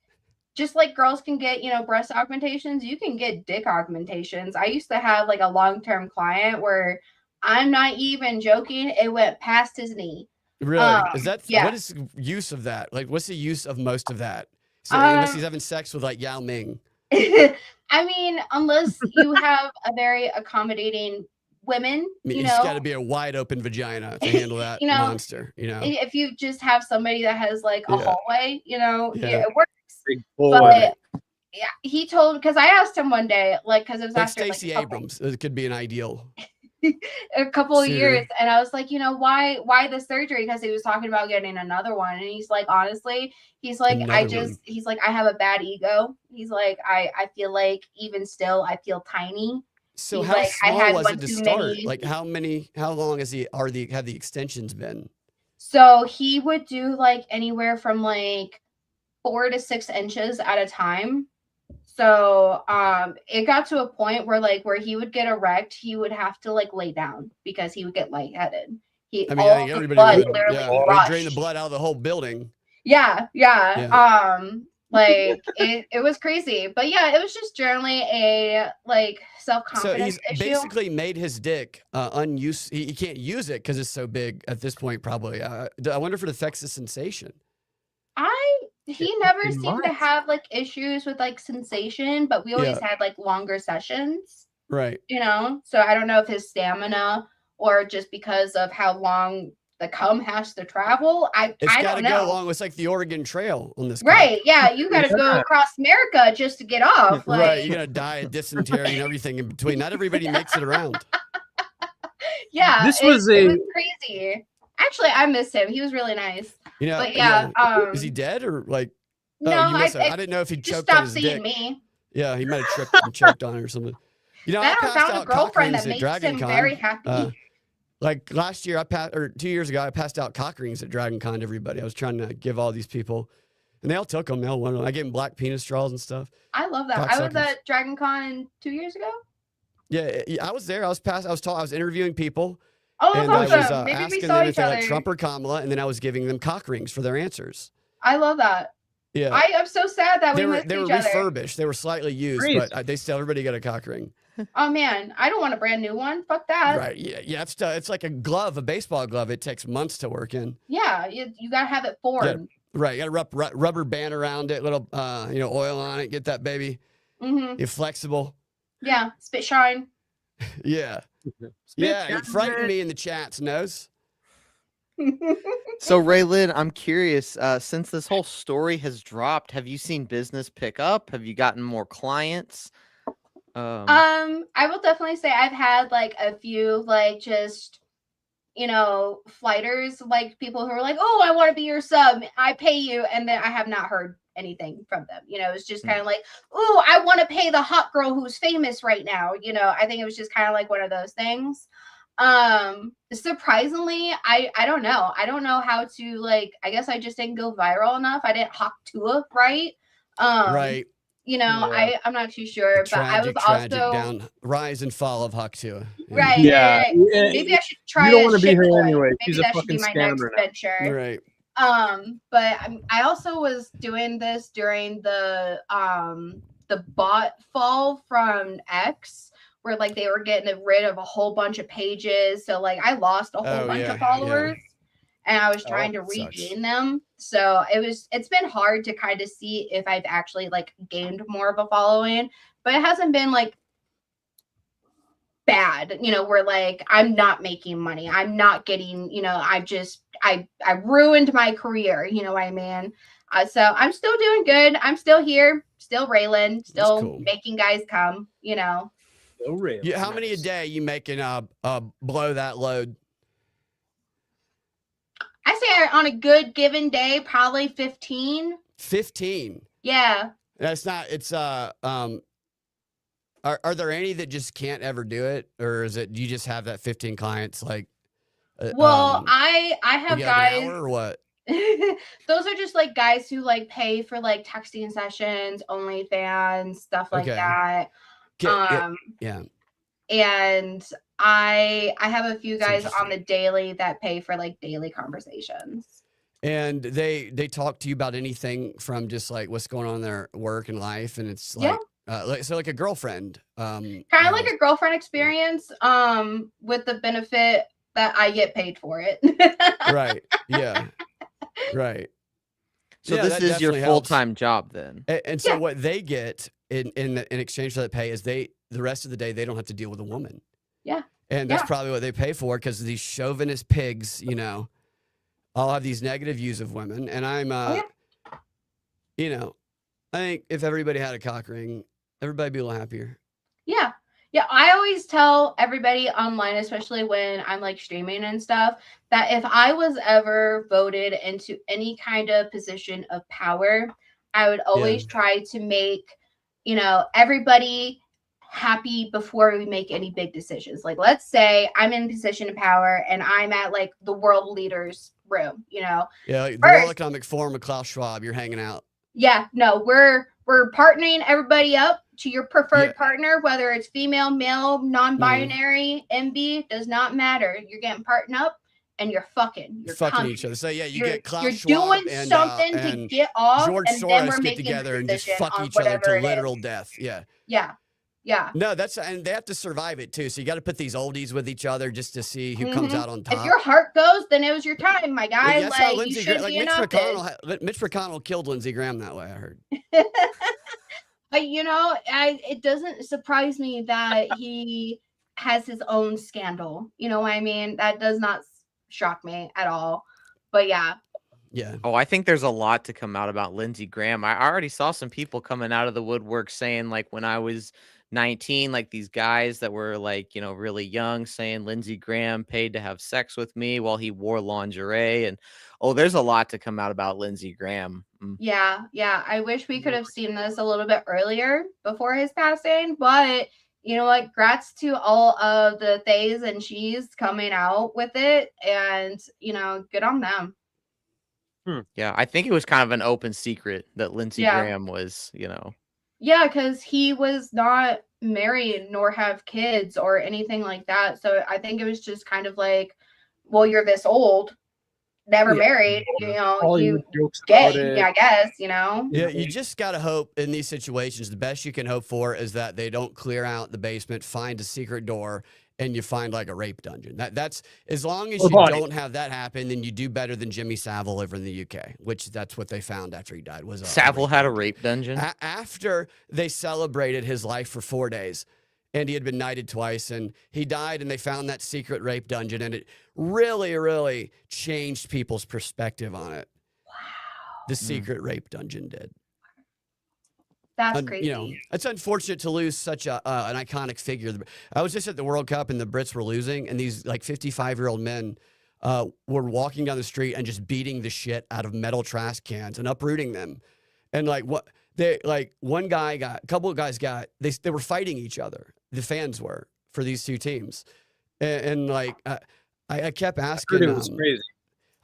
just like girls can get, breast augmentations, you can get dick augmentations. I used to have like a long-term client where I'm not even joking, it went past his knee. Really? Is that what is the use of that? Like what's the use of most of that? So unless he's having sex with like Yao Ming. I mean, unless you have a very accommodating women, it's got to be a wide open vagina to handle that monster. If you just have somebody that has like a hallway, it works. But he told, because I asked him one day, like, because it was like after Stacey Abrams, it could be an ideal. A couple of years, and I was like, why the surgery? Because he was talking about getting another one, and he's like, honestly, he's like, he's like, I have a bad ego. He's like, I feel like even still, I feel tiny. So how small was it to start? Like how long have the extensions been? So he would do like anywhere from like 4 to 6 inches at a time. So it got to a point where he would get erect, he would have to like lay down because he would get lightheaded. I think everybody would drain the blood out of the whole building. Yeah. Like it was crazy. But yeah, it was just generally a like self-confidence so he's basically made his dick unused. He can't use it because it's so big at this point, probably. I wonder if it affects the sensation. He never seemed to have like issues with like sensation, but we always had like longer sessions. Right. So I don't know if his stamina or just because of how long the cum has to travel. I don't know. Go along. It's like the Oregon Trail on this. Right. Yeah. You got to go across America just to get off. Right. You're going to die of dysentery and everything in between. Not everybody makes it around. Yeah. It was crazy. Actually, I miss him. He was really nice. But yeah. Is he dead or like? No, I didn't know if he choked on his dick. Stopped seeing me. Yeah, he might have tripped and choked on it or something. I found a girlfriend that makes him very happy. Like last year, 2 years ago, I passed out cock rings at Dragon Con to everybody. I was trying to give all these people, and they all took them. They all wanted them. I gave them black penis straws and stuff. I love that. I was at Dragon Con 2 years ago. Yeah, I was there. I was interviewing people. Oh, that's awesome. I was Maybe asking we saw them each if they other. like Trump or Kamala, and then I was giving them cock rings for their answers. I love that. Yeah, I am so sad that they were each other. refurbished. They were slightly used, but they still everybody got a cock ring. Oh man, I don't want a brand new one. Fuck that. Right? Yeah. It's like a glove, a baseball glove. It takes months to work in. Yeah, you gotta have it formed. Right. You got a rubber band around it, little oil on it. Get that baby. Mm-hmm. You're flexible. Yeah, spit shine. Yeah. It frightened me in the chats, knows. So Raelynn, I'm curious, since this whole story has dropped, have you seen business pick up? Have you gotten more clients? I will definitely say I've had like a few like just flighters, like people who are like, oh, I want to be your sub, I pay you, and then I have not heard anything from them. It's just kind of like, oh, I want to pay the hot girl who's famous right now. I think it was just kind of like one of those things. Surprisingly, I don't know. I don't know how to, like, I guess I just didn't go viral enough. I didn't hawk to right. Right. I'm not too sure, but I was also rise and fall of Haktua. Right. Yeah. Right. Maybe I should try. You don't want to be shit here boy. anyway. Maybe She's a that should fucking be my next scammer now. venture. Right. But I also was doing this during the bot fall from X, where like they were getting rid of a whole bunch of pages. So like I lost a whole bunch of followers. Yeah. And I was trying to regain them. So it's been hard to kind of see if I've actually like gained more of a following, but it hasn't been like bad, where like I'm not making money. I'm not getting, I ruined my career. You know what I mean? So I'm still doing good. I'm still here, still Raelynn, still making guys come, Still Raelynn. Yeah, how many a day you making blow that load? I say on a good given day, probably 15. 15. Yeah. That's not. It's Are there any that just can't ever do it, or is it you just have that 15 clients like? Well, I have guys. An hour or what? Those are just like guys who like pay for like texting sessions, OnlyFans, stuff like that. Yeah. And I have a few guys on the daily that pay for like daily conversations. And they talk to you about anything from just like what's going on in their work and life, and it's like like a girlfriend. Kind of like a girlfriend experience, with the benefit that I get paid for it. Right. Yeah. Right. So this is your full-time job then. And so what they get in exchange for that pay is the rest of the day they don't have to deal with a woman. Yeah. And that's probably what they pay for, because these chauvinist pigs, all have these negative views of women. And I'm, I think if everybody had a cock ring, everybody'd be a little happier. Yeah. Yeah. I always tell everybody online, especially when I'm like streaming and stuff, that if I was ever voted into any kind of position of power, I would always try to make, everybody happy before we make any big decisions. Like, let's say I'm in a position of power and I'm at like the world leaders room, Yeah, like the World Economic Forum of Klaus Schwab, you're hanging out. Yeah, no, we're partnering everybody up to your preferred partner, whether it's female, male, non-binary, MB, does not matter. You're getting partnered up and you're fucking. You're fucking each other. So you get Klaus you're Schwab doing and, something to get off, George and Soros then we're get making together and just fuck each other other to literal death. Yeah. Yeah. Yeah. No, and they have to survive it too. So you got to put these oldies with each other just to see who comes out on top. If your heart goes, then it was your time, my guy. Well, like you should be Mitch McConnell killed Lindsey Graham that way, I heard. It doesn't surprise me that he has his own scandal. You know what I mean? That does not shock me at all. But yeah. Yeah. Oh, I think there's a lot to come out about Lindsey Graham. I already saw some people coming out of the woodwork saying, like, when I was 19, like these guys that were like, really young, saying Lindsey Graham paid to have sex with me while he wore lingerie. And there's a lot to come out about Lindsey Graham. Yeah. I wish we could have seen this a little bit earlier before his passing, but grats to all of the theys and she's coming out with it, and good on them. Yeah, I think it was kind of an open secret that Lindsey Graham was, Yeah, because he was not married nor have kids or anything like that. So I think it was just kind of like, well, you're this old, never married, you gay, I guess, Yeah, you just got to hope in these situations, the best you can hope for is that they don't clear out the basement, find a secret door, and you find like a rape dungeon. That's as long as you don't have that happen, then you do better than Jimmy Savile over in the UK, which that's what they found after he died. Savile had a rape dungeon? After they celebrated his life for 4 days, and he had been knighted twice, and he died, and they found that secret rape dungeon, and it really, really changed people's perspective on it. Wow. The secret rape dungeon did. That's crazy. You know, it's unfortunate to lose such an iconic figure. I was just at the World Cup and the Brits were losing, and these like 55-year-old men were walking down the street and just beating the shit out of metal trash cans and uprooting them. And like what they like, one guy got, a couple of guys got, they were fighting each other. The fans were for these two teams, and like I kept asking. It was crazy.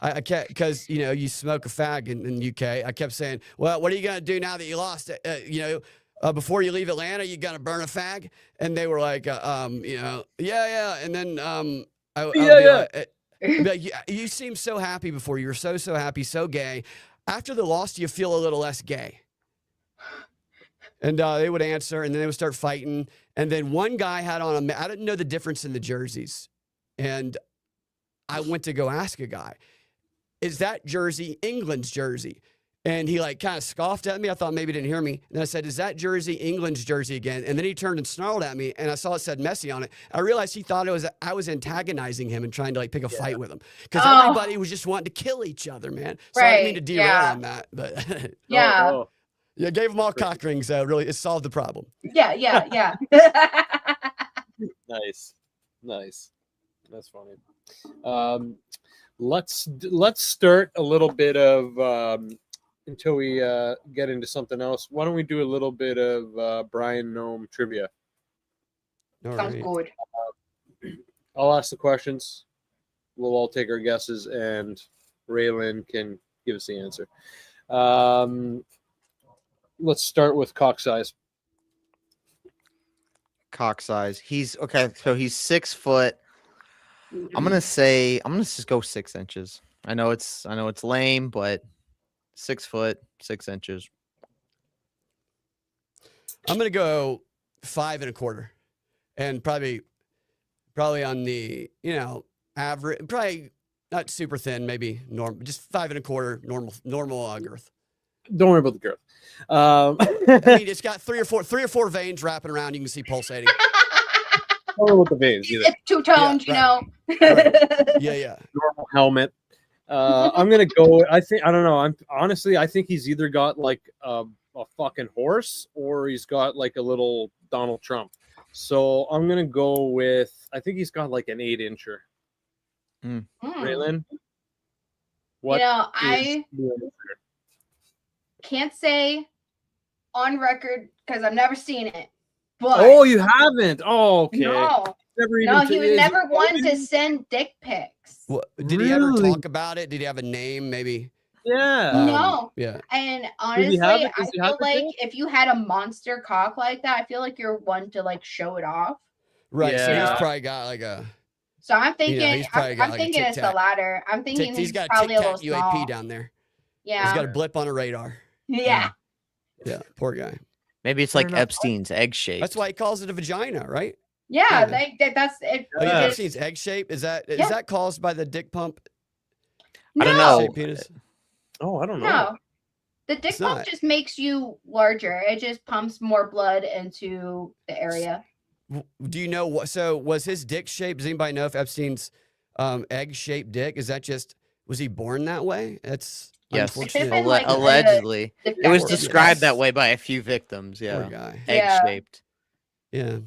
I kept, because, you know, you smoke a fag in the UK. I kept saying, well, what are you going to do now that you lost it? You know, before you leave Atlanta, you going to burn a fag? And they were like, you know, yeah. And then I'll be like, you seemed so happy before. You were so happy, so gay. After the loss, you feel a little less gay. And they would answer, and then they would start fighting. And then one guy had on I didn't know the difference in the jerseys. And I went to go ask a guy, is that jersey England's jersey? And he like kind of scoffed at me. I thought maybe he didn't hear me. And I said, is that jersey England's jersey again? And then he turned and snarled at me, and I saw it said Messi on it. I realized he thought I was antagonizing him and trying to like pick a fight with him, because everybody was just wanting to kill each other, man. So I didn't mean to derail on that, but yeah. Yeah, gave them all cock rings. Really, it solved the problem. Yeah. Nice. That's funny. Let's start a little bit of until we get into something else. Why don't we do a little bit of Bryan Noem trivia? Sounds good. I'll ask the questions. We'll all take our guesses, and Raelynn can give us the answer. Let's start with cock size. Cock size. He's okay. So he's 6 foot. I'm gonna just go 6 inches. I know it's lame, but 6 foot, 6 inches. I'm gonna go 5 1/4, and probably on the, you know, average, probably not super thin, maybe normal, just 5 1/4 normal girth. Don't worry about the girth. I mean, it's got three or four veins wrapping around. You can see pulsating. Don't worry about the veins either. It's two-toned, you know. Right. Yeah. Normal helmet. I'm gonna go. I don't know. I think he's either got like a fucking horse, or he's got like a little Donald Trump. So I'm gonna go with. I think he's got like an 8-incher. Raelynn, what? You know, I can't say on record because I've never seen it. But you haven't? Oh, okay. No, he was never one to send dick pics. Well, did he ever talk about it? Did he have a name, maybe? Yeah. No. Yeah. And honestly, I feel like if you had a monster cock like that, I feel like you're one to like show it off. Right. Yeah. So he's probably got like a. So I'm thinking, he's probably got I'm like a thinking it's the tic-tac. latter. I'm thinking He's got probably a little tic-tac small. UAP down there. Yeah. He's got a blip on a radar. Yeah. Yeah. Poor guy. Maybe it's like Epstein's egg shape. That's why he calls it a vagina, right? Yeah. That's it. Oh, yeah. Epstein's egg shape. Is that caused by the dick pump? I don't know. Penis? Oh, I don't know. No. The dick pump just makes you larger. It just pumps more blood into the area. Do you know what? So was his dick shape? Does anybody know if Epstein's egg-shaped dick, is that just, was he born that way? That's yes, unfortunate. Like allegedly. It was described that way by a few victims. Yeah, poor guy. Egg-shaped. Yeah.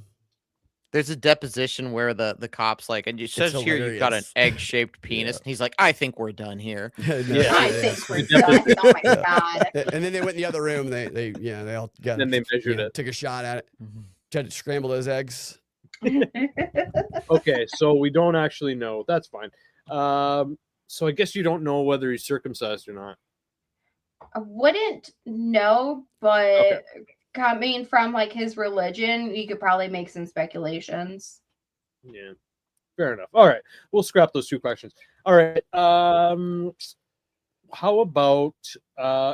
There's a deposition where the cops like, and it says here you've got an egg-shaped penis, and he's like, I think we're done here. I think we're done. Oh my god! And then they went in the other room. They all got. Then they measured it. Took a shot at it. Tried to scramble those eggs. Okay, so we don't actually know. That's fine. So I guess you don't know whether he's circumcised or not. I wouldn't know, but coming from like his religion, you could probably make some speculations. Yeah, fair enough. All right, we'll scrap those 2 questions. All right. How about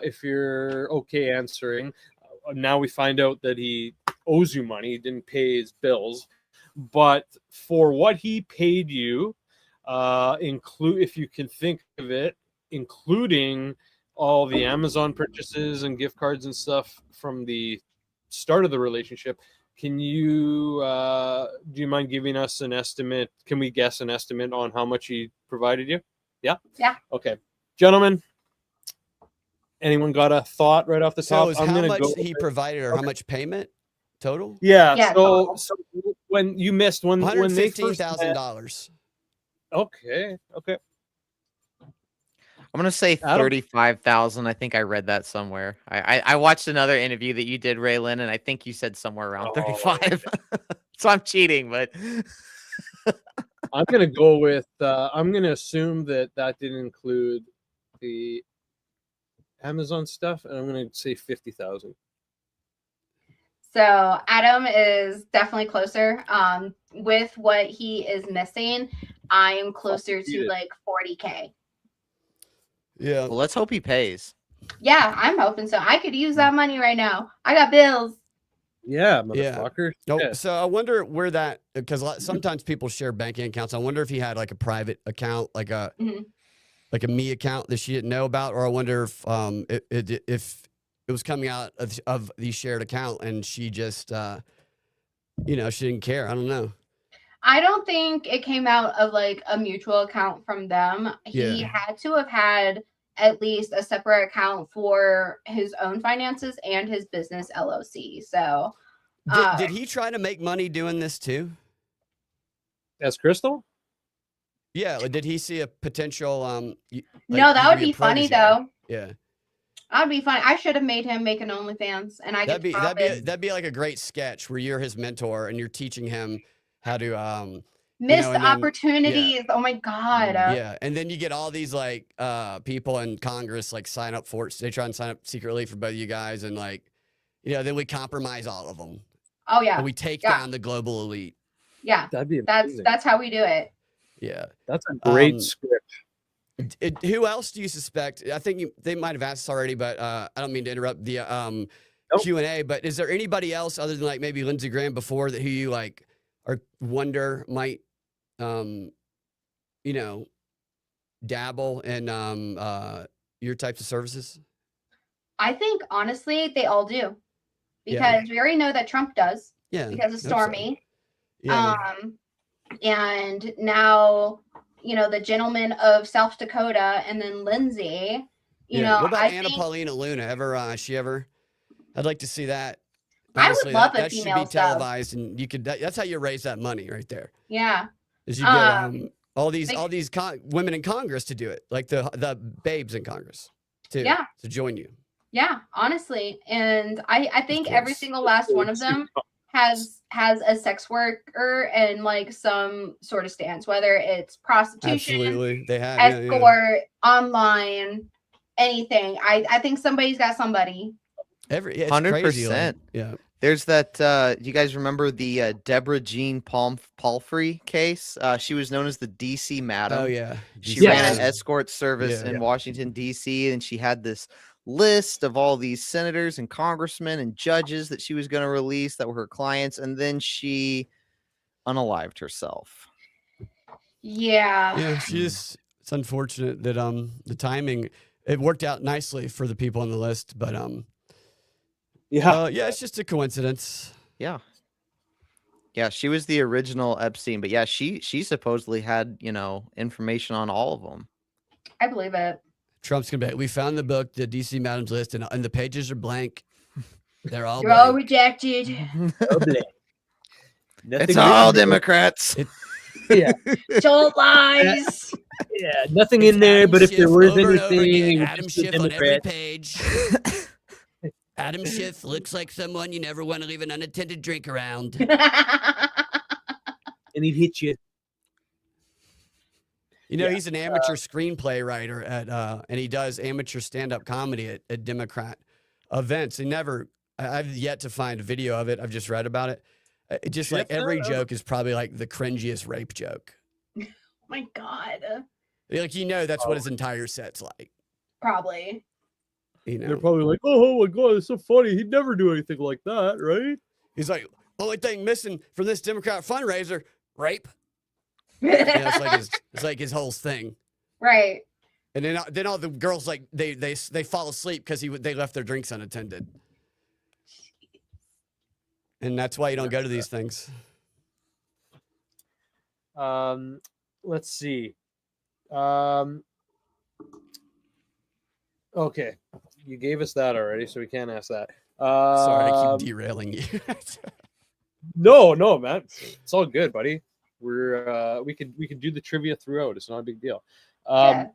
if you're okay answering? Now we find out that he owes you money. He didn't pay his bills, but for what he paid you, if you can think of it, including all the Amazon purchases and gift cards and stuff from the start of the relationship, can you do you mind giving us an estimate? Can we guess an estimate on how much he provided you? Yeah. Yeah. Okay, gentlemen, Anyone got a thought right off the So top? is I'm how gonna much go. he provided, or how much payment total? Yeah. Yeah, So, total. so when you missed when they first met, $115,000. okay. I'm gonna say Adam? 35,000. I think I read that somewhere. I watched another interview that you did, Raelynn, and I think you said somewhere around Oh, 35. So I'm cheating, but I'm gonna go with. I'm gonna assume that didn't include the Amazon stuff, and I'm gonna say 50,000. So Adam is definitely closer. With what he is missing, I am closer to like 40K. Yeah. well, let's hope he pays. Yeah, I'm hoping so. I could use that money right now. I got bills. Yeah, motherfucker. No, Yeah. so I wonder where that, because sometimes people share banking accounts. I wonder if he had like a private account, like a me account that she didn't know about, or I wonder if if it was coming out of the shared account and she just she didn't care. I don't know. I don't think it came out of like a mutual account from them. He had to have had at least a separate account for his own finances and his business LLC. So Did he try to make money doing this too? As Crystal? Yeah, like, did he see a potential no, that would be funny though. Yeah. That'd be fun. I should have made him make an OnlyFans, and I that'd be like a great sketch where you're his mentor and you're teaching him how to missed opportunities. Yeah. Oh my god. Yeah, and then you get all these like people in Congress like sign up for it. They try and sign up secretly for both of you guys, and like then we compromise all of them. Oh yeah, and we take down the global elite. Yeah, that'd be amazing. That's how we do it. Yeah, that's a great script. Who else do you suspect? I think they might have asked already, but I don't mean to interrupt the Q&A. But is there anybody else other than like maybe Lindsey Graham before that who you like or wonder might dabble in your types of services? I think honestly they all do, because we already know that Trump does. Yeah, because of Stormy. So. Yeah. And now the gentleman of South Dakota, and then Lindsay. What about Anna Paulina Luna? I'd like to see that. Honestly, I would love that should be televised, and you could. That's how you raise that money right there. Yeah. Is you get all these women in Congress to do it, like the babes in Congress, to join you. Yeah, honestly, and I think every single last one of them has a sex worker and like some sort of stance, whether it's prostitution, absolutely, they have escort, online, anything. I think somebody's got somebody. 100%. Yeah. There's that. You guys remember the Deborah Jean Palfrey case? She was known as the DC Madam. Oh yeah. She ran an escort service in Washington D.C. and she had this list of all these senators and congressmen and judges that she was going to release that were her clients, and then she unalived herself. Yeah. Yeah, it's unfortunate that the timing, it worked out nicely for the people on the list, but it's just a coincidence. Yeah, she was the original Epstein, but yeah, she supposedly had information on all of them. I believe it. Trump's gonna be. We found the book, the DC Madam's list, and the pages are blank. They're all rejected. It's all Democrats. It's all lies. Yeah, nothing in there. But if there was anything, Adam Schiff on every page. Adam Schiff looks like someone you never want to leave an unattended drink around. And he'd hit you. He's an amateur screenplay writer and he does amateur stand-up comedy at Democrat events. I've yet to find a video of it. I've just read about it. Just like every joke is probably like the cringiest rape joke. Oh my God. Like, that's what his entire set's like. Probably. They're probably like, oh my God, it's so funny. He'd never do anything like that, right? He's like, only thing missing from this Democrat fundraiser, rape. It's like his whole thing. Right. And then all the girls like they fall asleep because they left their drinks unattended. And that's why you don't go to these things. Let's see. Okay. you gave us that already, so we can't ask that. Sorry to keep derailing you. No, man, it's all good, buddy. We could do the trivia throughout. It's not a big deal. Yeah.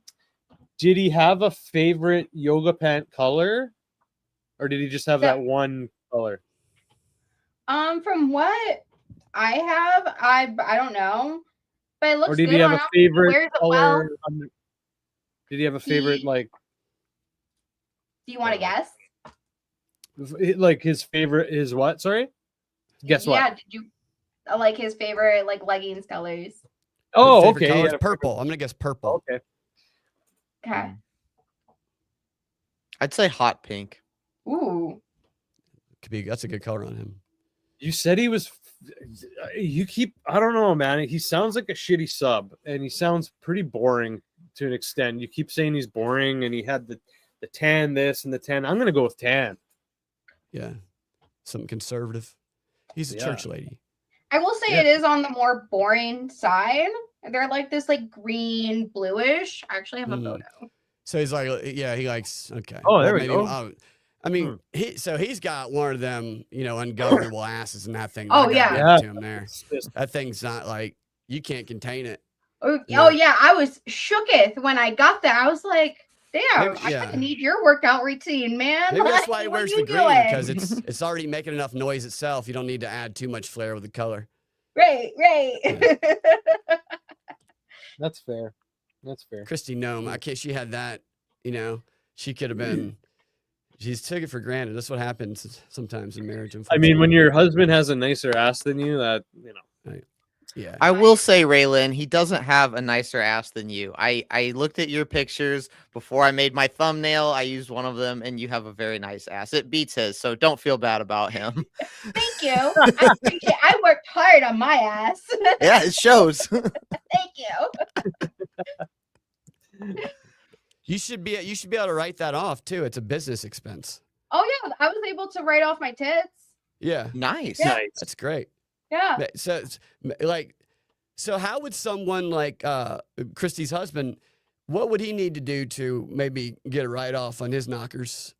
Did he have a favorite yoga pant color, or did he just have that one color? From what I have, I don't know, but it looks. Or did good he have on a him. favorite Wears it color? well. Did he have a favorite like? Do you want to guess? Like his favorite is what? Sorry, guess what? Yeah, did you like his favorite like leggings colors? Oh, Favorite okay. color is Yeah, purple. I'm gonna guess purple. okay. Okay. I'd say hot pink. Ooh. That's a good color on him. You said he was. I don't know, man. He sounds like a shitty sub, and he sounds pretty boring to an extent. You keep saying he's boring, and he had the tan this and the tan. I'm gonna go with tan. Yeah, something conservative. He's a church lady. I will say it is on the more boring side. They're like this like green bluish. I actually have a photo. So he's like, yeah, he likes. Okay. Oh, there we go. I mean, he's got one of them, ungovernable asses in that thing. Oh, I yeah. gotta give it to him there. That thing's not like you can't contain it. Oh yeah, I was shooketh when I got there. I was like, damn, Maybe- I need your workout routine, man. Maybe Like, that's why he what wears you the green doing? because it's already making enough noise itself. You don't need to add too much flair with the color. Right. That's fair. Christy Noem, I can't. She had that. She could have been. She's took it for granted. That's what happens sometimes in marriage. I mean, when your husband has a nicer ass than you, that Right. Yeah. I will say, Raelynn, he doesn't have a nicer ass than you. I looked at your pictures before I made my thumbnail. I used one of them, and you have a very nice ass. It beats his, so don't feel bad about him. Thank you. I appreciate it. I worked hard on my ass. Yeah, it shows. Thank you. You should be able to write that off too. It's a business expense. Oh yeah, I was able to write off my tits. Yeah. Nice. Yeah. nice. That's great. Yeah. So how would someone like Christy's husband, what would he need to do to maybe get a write-off on his knockers?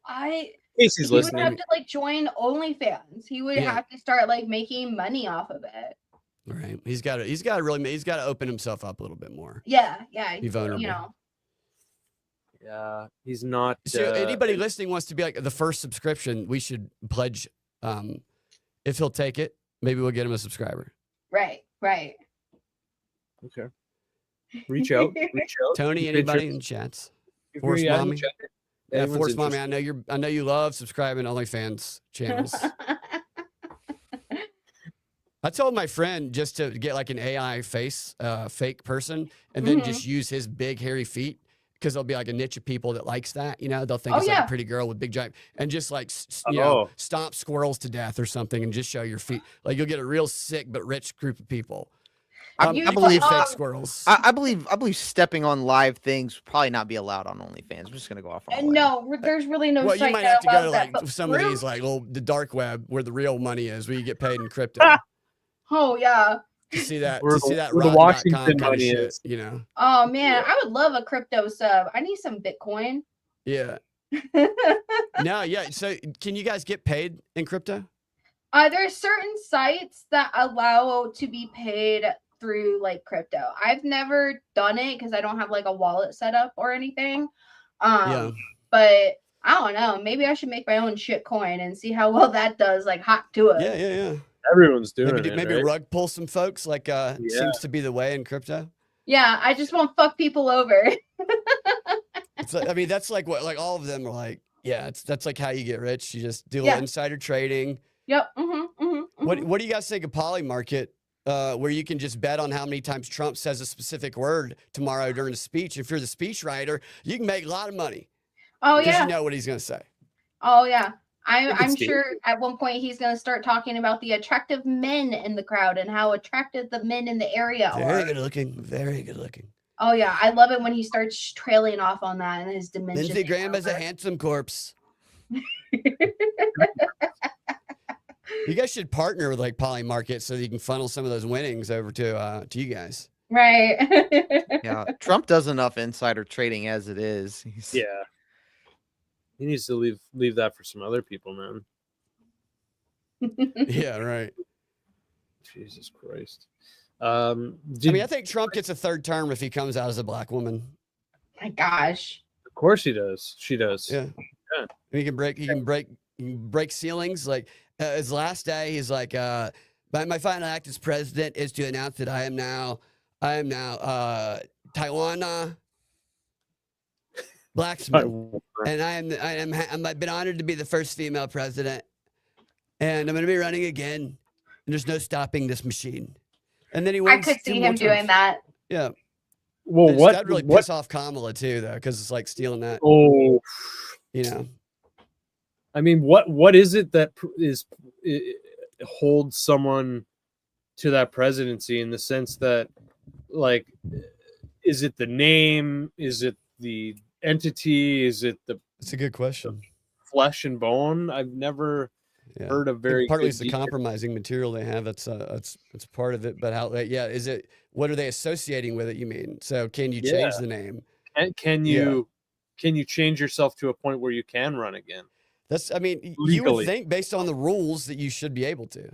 Casey's He would listening. have to like join OnlyFans. He would have to start like making money off of it. Right. He's got to open himself up a little bit more. Yeah. Be vulnerable. Yeah, he's not. So anybody listening wants to be like the first subscription, we should pledge. If he'll take it, maybe we'll get him a subscriber. Right. Okay. Reach out. Tony, anybody in chats? Force Mommy. Yeah, Force Mommy. I know you love subscribing to OnlyFans channels. I told my friend just to get like an AI face, fake person, and then just use his big hairy feet. Because there'll be like a niche of people that likes that, they'll think it's like a pretty girl with big giant, and just like stomp squirrels to death or something, and just show your feet. Like you'll get a real sick but rich group of people. I believe fake squirrels. I believe stepping on live things would probably not be allowed on OnlyFans. I'm just gonna go off on a limb. No, there's really no. Well, you might have to go to like that, some of these like the dark web where the real money is, where you get paid in crypto. Oh yeah. To see that where the Washington Washington money shit, is. Oh man, I would love a crypto sub. I need some Bitcoin. Yeah. No, yeah. So can you guys get paid in crypto? There's certain sites that allow to be paid through like crypto. I've never done it because I don't have like a wallet set up or anything. But I don't know. Maybe I should make my own shit coin and see how well that does. Like hot to it. Yeah. Everyone's doing it. Maybe right? rug pull some folks like seems to be the way in crypto. Yeah, I just won't fuck people over. It's like, I mean, that's like what all of them are like. Yeah, that's like how you get rich. You just do a little insider trading. Yep. What do you guys think of Poly Market, where you can just bet on how many times Trump says a specific word tomorrow during a speech? If you're the speech writer, you can make a lot of money. Oh because yeah. you know what he's gonna say. Oh yeah. I'm sure at one point he's going to start talking about the attractive men in the crowd and how attractive the men in the area are. Very good looking. Oh yeah, I love it when he starts trailing off on that and his dementia. Lindsey Graham is a handsome corpse. You guys should partner with like Poly Market so you can funnel some of those winnings over to you guys. Right. Yeah, Trump does enough insider trading as it is. Yeah. He needs to leave that for some other people, man. Yeah, right. Jesus Christ. I think Trump gets a third term if he comes out as a black woman. My gosh. Of course he does. She does. Yeah. He can break ceilings. Like his last day, he's like, my final act as president is to announce that I am now Taiwan blacksmith, and I've been honored to be the first female president, and I'm going to be running again, and there's no stopping this machine. And then he wins. I could see him doing that. Yeah. Well, that'd really piss off Kamala too, though, because it's like stealing that. Oh, you know. I mean, what is it that holds someone to that presidency in the sense that, like, is it the name? Is it the entity? Is it the? It's a good question. Flesh and bone. I've never heard of very. Partly it's the compromising material they have. It's part of it. But how? Yeah, is it? What are they associating with it? You mean? So can you change the name? And can you change yourself to a point where you can run again? Legally. You would think based on the rules that you should be able to,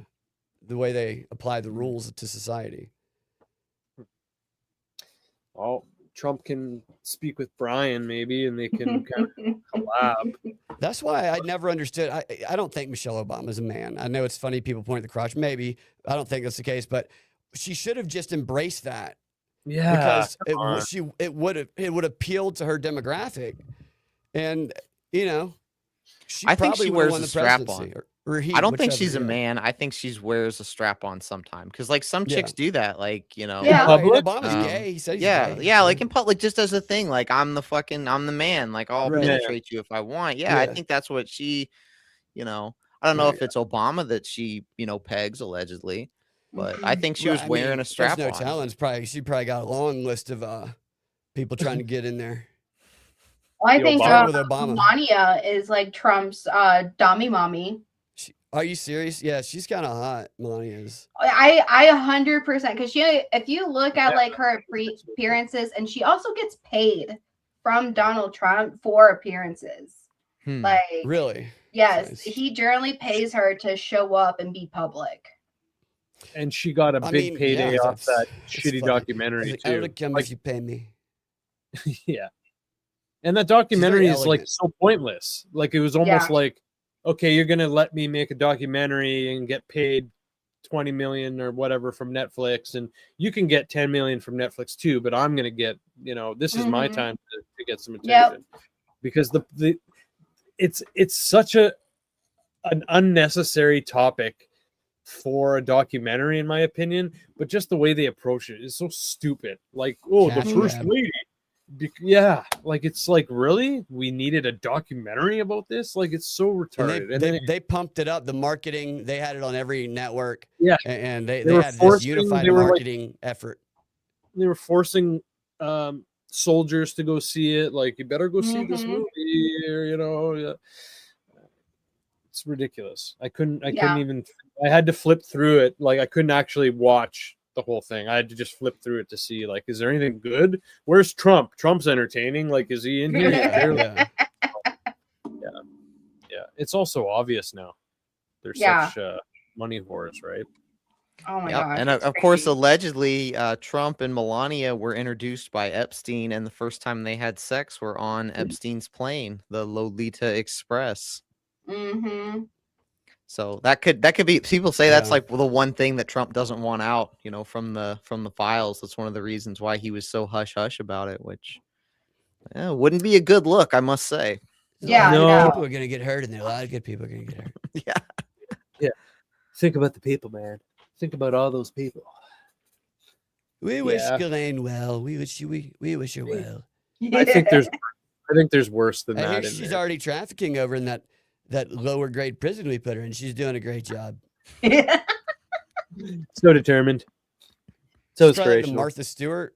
the way they apply the rules to society. Well, Trump can speak with Bryan maybe, and they can kind of collab. That's why I never understood. I don't think Michelle Obama is a man. I know it's funny people point at the crotch. Maybe I don't think that's the case, but she should have just embraced that. Yeah, because it would appeal to her demographic, and I think she wears a strap on. I don't think she's a yeah. man. I think she wears a strap on sometime because, like, some chicks do that. Like, Yeah. Obama's gay. He said he's gay. Yeah, like in public, just as a thing. Like, I'm the man. Like, I'll penetrate you if I want. Yeah, I think that's what she. I don't know if it's Obama that she pegs allegedly, but I think she was wearing a strap on. There's no telling. She probably got a long list of people trying to get in there. Well, I think Melania is like Trump's dummy mommy. Are you serious? Yeah, she's kind of hot. Melania is. I 100% because if you look at like her appearances, and she also gets paid from Donald Trump for appearances. Like, really? Yes, nice. He generally pays her to show up and be public. And she got a big payday off that shitty documentary too. I would come if you pay me. Yeah. And that documentary is like so pointless. Like, it was almost like, okay, you're going to let me make a documentary and get paid 20 million or whatever from Netflix, and you can get 10 million from Netflix too, but I'm going to get, this is my time to get some attention. Because it's such an unnecessary topic for a documentary, in my opinion, but just the way they approach it is so stupid. Like, the first lady. Yeah, like, it's like, really, we needed a documentary about this? Like, it's so retarded. And they pumped it up, the marketing. They had it on every network. Yeah, and they had this unified marketing effort. They were forcing soldiers to go see it. Like, you better go see this movie, or it's ridiculous. I couldn't even. I had to flip through it. Like, I couldn't actually watch the whole thing. I had to just flip through it to see, like, is there anything good? Where's Trump? Trump's entertaining. Like, is he in here? Yeah. It's also obvious now. They're such money whores, right? Oh my gosh. And of course, allegedly, Trump and Melania were introduced by Epstein, and the first time they had sex were on Epstein's plane, the Lolita Express. Mm-hmm. So that could be, people say that's like the one thing that Trump doesn't want out, from the files. That's one of the reasons why he was so hush hush about it, which wouldn't be a good look, I must say. Yeah, people are gonna get hurt, and there are a lot of good people are gonna get hurt. Yeah. Think about the people, man. Think about all those people. We wish Ghislaine well. We wish her well. I think there's worse than that. She's already trafficking over in that lower grade prison we put her in. She's doing a great job. So determined. So inspirational. Like Martha Stewart.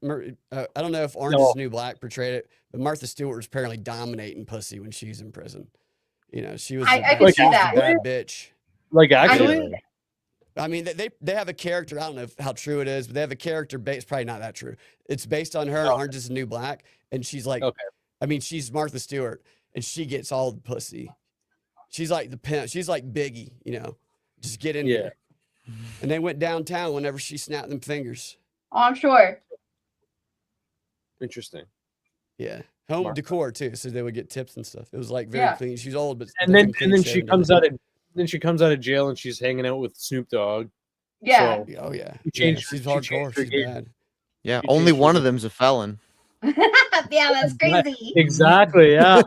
I don't know if Orange is the New Black portrayed it, but Martha Stewart was apparently dominating pussy when she was in prison. She was I could see that. Bad bitch. Like, actually? I mean, they have a character. I don't know how true it is, but they have a character based. Probably not that true. It's based on her. Orange is the New Black, and she's like, I mean, she's Martha Stewart, and she gets all the pussy. She's like the pimp. She's like Biggie, just get in here. And they went downtown whenever she snapped them fingers. Oh, I'm sure. Interesting. Yeah. Home decor too, so they would get tips and stuff. It was like very clean. She's old, but and then she comes out of jail and she's hanging out with Snoop Dogg. Yeah. So, oh yeah. She's hardcore. She's bad. Yeah. Only one of them's a felon. Yeah, that's crazy. Exactly. Yeah.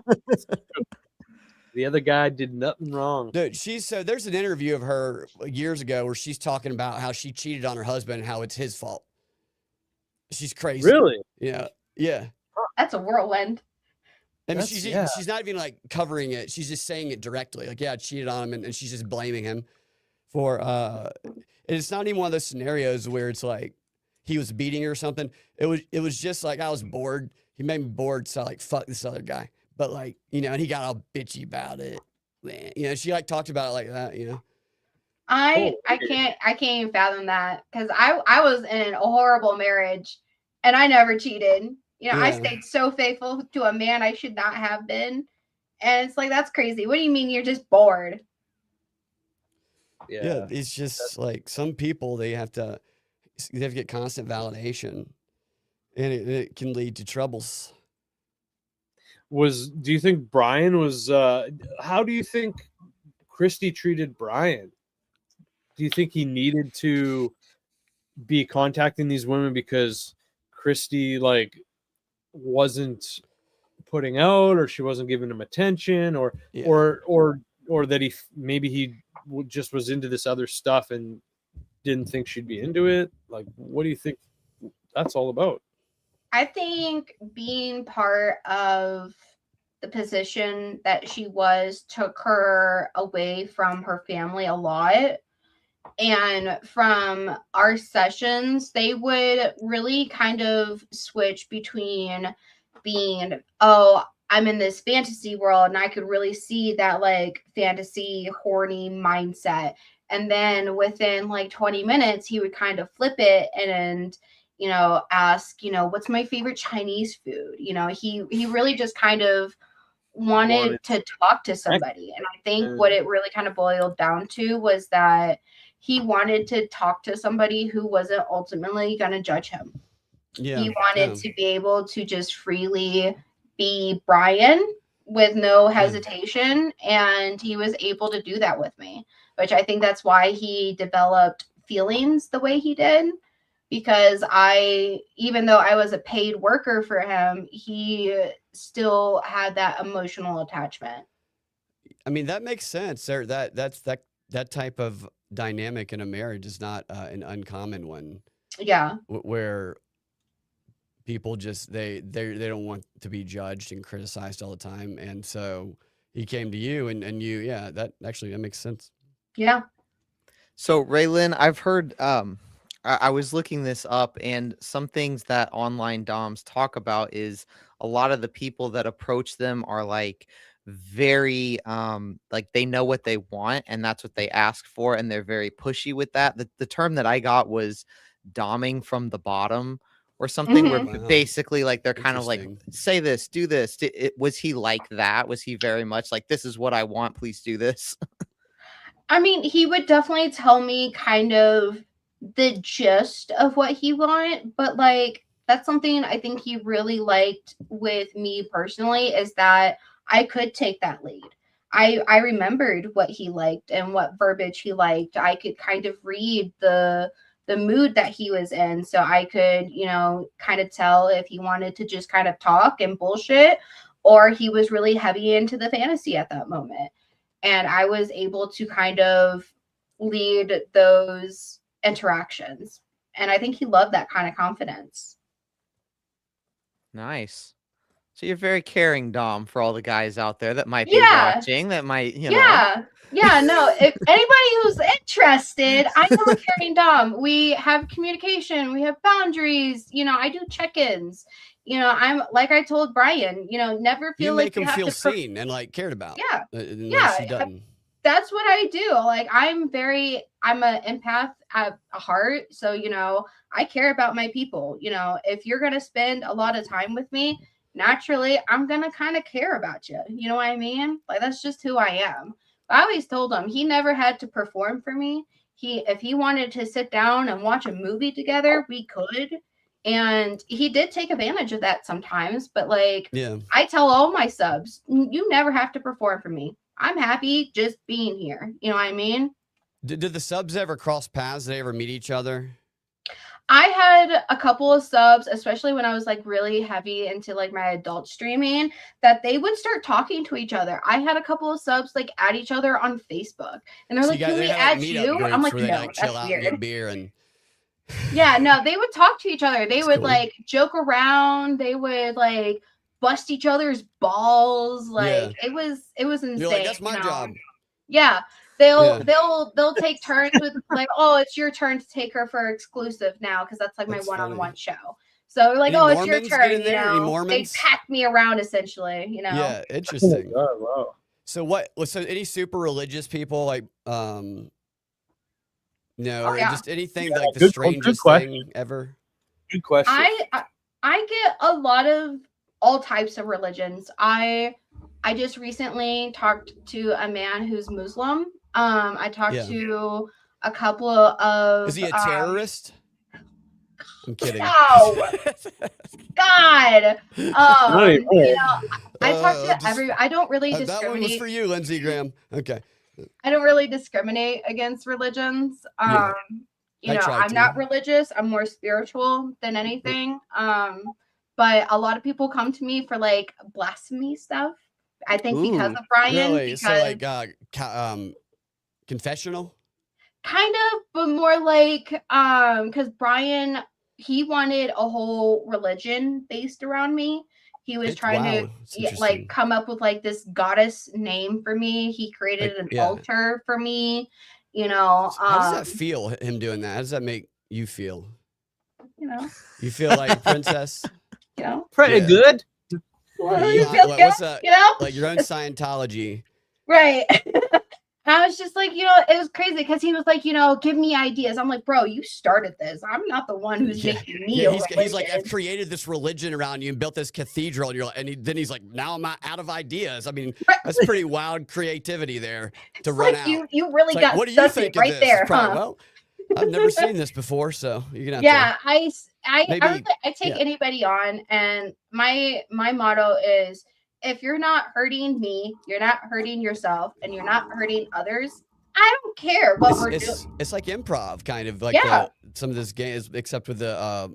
The other guy did nothing wrong. Dude, there's an interview of her years ago where she's talking about how she cheated on her husband and how it's his fault. She's crazy. Really? Yeah. Yeah. That's a whirlwind. I mean, she's not even like covering it. She's just saying it directly. Like, yeah, I cheated on him, and she's just blaming him for. And it's not even one of those scenarios where it's like he was beating her or something. It was just like I was bored. He made me bored, so like fuck this other guy. But like and he got all bitchy about it. Man, she like talked about it like that. I can't even fathom that because I was in a horrible marriage and I never cheated. I stayed so faithful to a man I should not have been. And it's like, that's crazy. What do you mean you're just bored? Yeah, it's just like some people, they have to get constant validation, and it can lead to troubles. Do you think Bryan was, how do you think Christy treated Bryan? Do you think he needed to be contacting these women because Christy like wasn't putting out, or she wasn't giving him attention, or that he just was into this other stuff and didn't think she'd be into it? Like, what do you think that's all about? I think being part of the position that she was took her away from her family a lot. And from our sessions, they would really kind of switch between being, I'm in this fantasy world, and I could really see that like fantasy horny mindset. And then within like 20 minutes, he would kind of flip it and ask, what's my favorite Chinese food? He really just kind of wanted to talk to somebody. And I think what it really kind of boiled down to was that he wanted to talk to somebody who wasn't ultimately going to judge him. Yeah, he wanted to be able to just freely be Bryan with no hesitation. And he was able to do that with me, which I think that's why he developed feelings the way he did. Because even though I was a paid worker for him, he still had that emotional attachment. I mean, that makes sense. That type of dynamic in a marriage is not an uncommon one. Yeah. Where people just they don't want to be judged and criticized all the time, and so he came to you, and you, that makes sense. Yeah. So Raelynn, I've heard. I was looking this up, and some things that online doms talk about is a lot of the people that approach them are like very like they know what they want and that's what they ask for, and they're very pushy with that. The term that I got was doming from the bottom or something, where basically like they're kind of like, say this, do this. Was he like that? Was he very much like, this is what I want, please do this? I mean, he would definitely tell me kind of the gist of what he wanted, but like that's something I think he really liked with me personally, is that I could take that lead. I remembered what he liked and what verbiage he liked. I could kind of read the mood that he was in, so I could kind of tell if he wanted to just kind of talk and bullshit, or he was really heavy into the fantasy at that moment. And I was able to kind of lead those interactions, and I think he loved that kind of confidence. Nice. So you're very caring, Dom, for all the guys out there that might be watching, that might know. No, if anybody who's interested, I am a caring Dom. We have communication, we have boundaries, I do check-ins. I'm like I told Bryan, never feel like you make him feel seen and like cared about. That's what I do. Like I'm an empath at heart. So, I care about my people. If you're going to spend a lot of time with me, naturally I'm gonna kind of care about you. You know what I mean? Like that's just who I am. I always told him he never had to perform for me. If he wanted to sit down and watch a movie together, we could. And he did take advantage of that sometimes, but like Yeah. I tell all my subs, you never have to perform for me. I'm happy just being here. You know what I mean? Did the subs ever cross paths? Did they ever meet each other? I had a couple of subs, especially when I was like really heavy into like my adult streaming, that they would start talking to each other. I had a couple of subs like add each other on Facebook, and they're So like, you "Can guys, we they had add like you?" meetup I'm groups like, where they "No, like chill that's out and weird." get beer and Yeah, no, they would talk to each other. They That's would cool. like joke around. They would like bust each other's balls. Like it was insane. You're like, that's my you know? job. Yeah. They'll take turns with like, oh, it's your turn to take her for exclusive now because that's like my That's one-on-one funny. show. So like, Any oh, it's your Mormons get turn, in you there? Any know. They Mormons? pack me around essentially, you know. Yeah, Oh interesting. my God, wow. So what? So any super religious people like no, or yeah. just anything Yeah, like the good strangest question. thing ever? Good question. I get a lot of all types of religions. I just recently talked to a man who's Muslim. I talked Yeah. to a couple of Is he a terrorist? I'm kidding. No. God. Not anymore. You know, I talk to just- every. I don't really that one was discriminate. for you, Lindsey Graham. Okay. I don't really discriminate against religions. Yeah. You I know, try I'm to. not religious. I'm more spiritual than anything. But a lot of people come to me for like blasphemy stuff. I think because Ooh, of Bryan. Really? Because So like confessional? kind of, but more like because Bryan, he wanted a whole religion based around me. He was trying to That's interesting. like come up with like this goddess name for me. He created Like, an yeah. altar for me. You know, How does that feel? Him doing that? How does that make you feel? you know, You feel like a princess? you know. Pretty Yeah. good. Well, You you know, feel like, good, what's that? you know? Like your own Scientology. Right. I was just like, you know, it was crazy because he was like, you know, give me ideas. I'm like, bro, you started this. I'm not the one who's making me. Yeah, a he's like, I've religion." created this religion around you and built this cathedral, and you're like, then he's like, now I'm out of ideas. I mean, that's pretty wild creativity there to It's run like, out. You really It's got like, what do you stuck think right of this? there, It's probably, huh? well, I've never seen this before, so you're gonna have Yeah, to maybe. I take anybody on, and my motto is, if you're not hurting me, you're not hurting yourself, and you're not hurting others. I don't care what we're doing. It's like improv, kind of like some of this games, except with the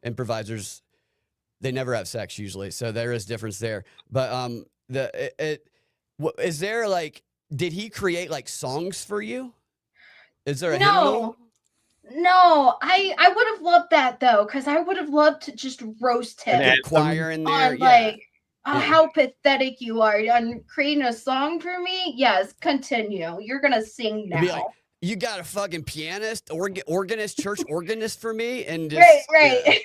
improvisers, they never have sex usually, so there is difference there. But is there like, did he create like songs for you? Is there a hymnal? No, I would have loved that though, because I would have loved to just roast him. An Choir in there, on like how pathetic you are on creating a song for me. Yes, continue. You're gonna sing now. Be like, you got a fucking pianist, organist, church organist for me, and just right.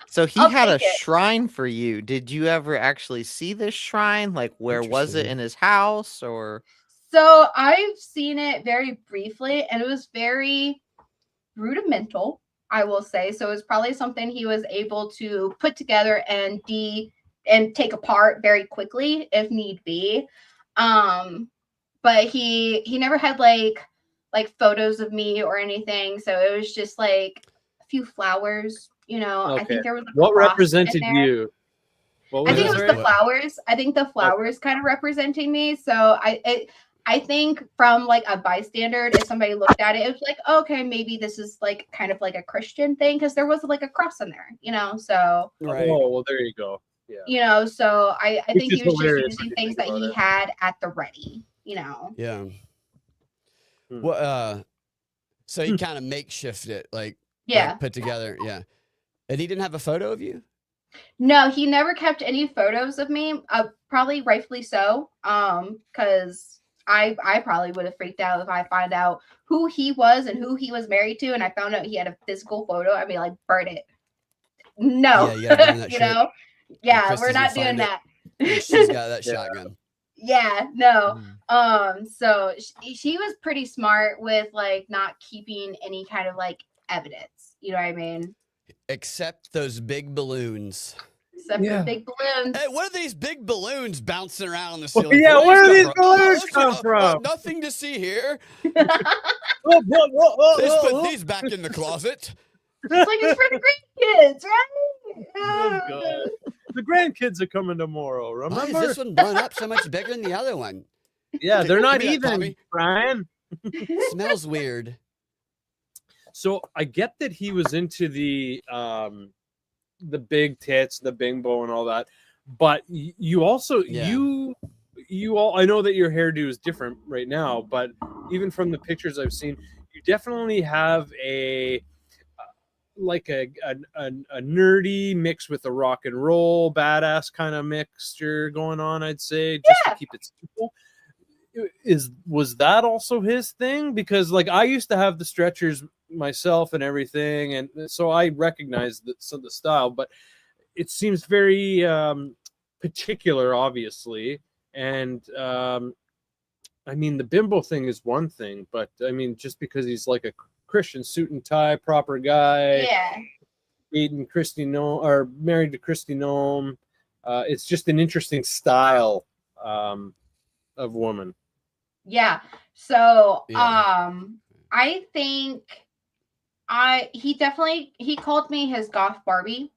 So he I'll had a take it. shrine for you. Did you ever actually see this shrine? Like, where was it, Interesting. in his house or? So I've seen it very briefly, and it was very rudimental, I will say. So it's probably something he was able to put together and take apart very quickly if need be. But he never had like photos of me or anything. So it was just like a few flowers, you know. Okay. I think there was What cross represented in there. you? What I think it was the What? flowers. I think the flowers kind of representing me. So I think from like a bystander, if somebody looked at it, it was like, okay, maybe this is like kind of like a Christian thing because there was like a cross in there, you know. So Right. Oh, well, there you go. Yeah. you know, so I think is he was just hilarious using when you things think that he about it. had at the ready, you know. Yeah. Hmm. Well, so he kind of makeshifted it, like Yeah. put together. Yeah. And he didn't have a photo of you? No, he never kept any photos of me. Probably rightfully so. Because I probably would have freaked out if I find out who he was and who he was married to, and I found out he had a physical photo. I'd be like, burn it. No, Yeah, you gotta burn that you shit. know. Yeah, Kristen's we're gonna not doing find it. that. She's got that Yeah. shotgun. Yeah, no. Mm. So she was pretty smart with like not keeping any kind of like evidence. You know what I mean? except those big balloons. Except for big balloons. Hey, what are these big balloons bouncing around the Well, ceiling? yeah, where do these balloons let's come from? nothing to see here. Whoa, Let's put these back in the closet. It's like it's for the grandkids, right? Oh, God. The grandkids are coming tomorrow, remember? Why is this one blown up so much bigger than the other one? Yeah, they're not Give me that, even, Tommy. Brian. Smells weird. So I get that he was into the big tits, the bimbo, and all that, but you also you all, I know that your hairdo is different right now, but even from the pictures I've seen, you definitely have a nerdy mix with a rock and roll badass kind of mixture going on, I'd say, just to keep it simple. Was that also his thing? Because like I used to have the stretchers myself and everything, and so I recognize the style, but it seems very particular, obviously. And I mean, the bimbo thing is one thing, but I mean, just because he's like a Christian suit and tie, proper guy, dating Christy Noem or married to Christy Noem, it's just an interesting style of woman. Yeah. So I think he called me his goth Barbie.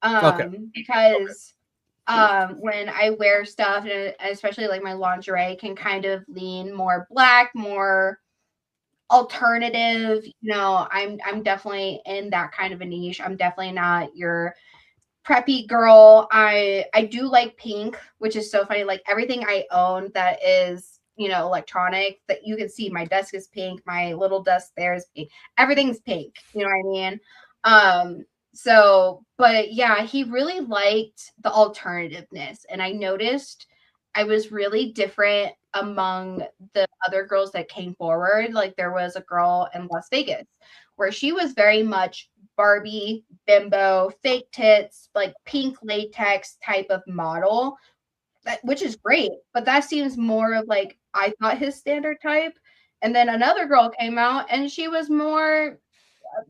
Because when I wear stuff, and especially like my lingerie, can kind of lean more black, more alternative. You know, I'm definitely in that kind of a niche. I'm definitely not your preppy girl. I do like pink, which is so funny. Like everything I own that is, you know, electronic, that you can see, my desk is pink, my little desk there is pink, everything's pink, you know what I mean? So, but yeah, he really liked the alternativeness, and I noticed I was really different among the other girls that came forward. Like there was a girl in Las Vegas where she was very much Barbie, bimbo, fake tits, like pink latex type of model, which is great, but that seems more of like, I thought, his standard type. And then another girl came out and she was more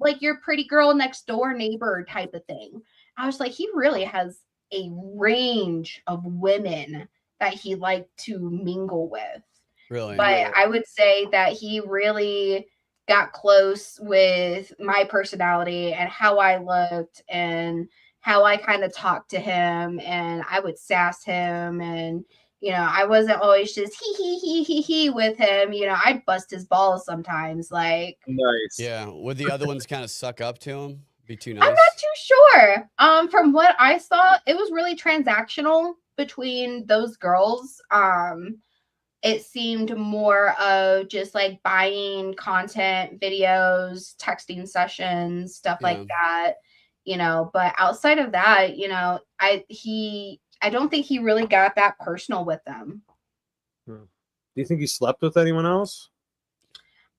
like your pretty girl next door neighbor type of thing. I was like, he really has a range of women that he liked to mingle with. Really? But I would say that he really got close with my personality and how I looked and how I kind of talked to him, and I would sass him, and you know, I wasn't always just he with him. You know, I'd bust his balls sometimes. Like, nice. Yeah. Would the other ones kind of suck up to him? Be too nice? I'm not too sure. From what I saw, it was really transactional between those girls. It seemed more of just like buying content, videos, texting sessions, stuff like that. You know, but outside of that, you know, I don't think he really got that personal with them. Do you think he slept with anyone else?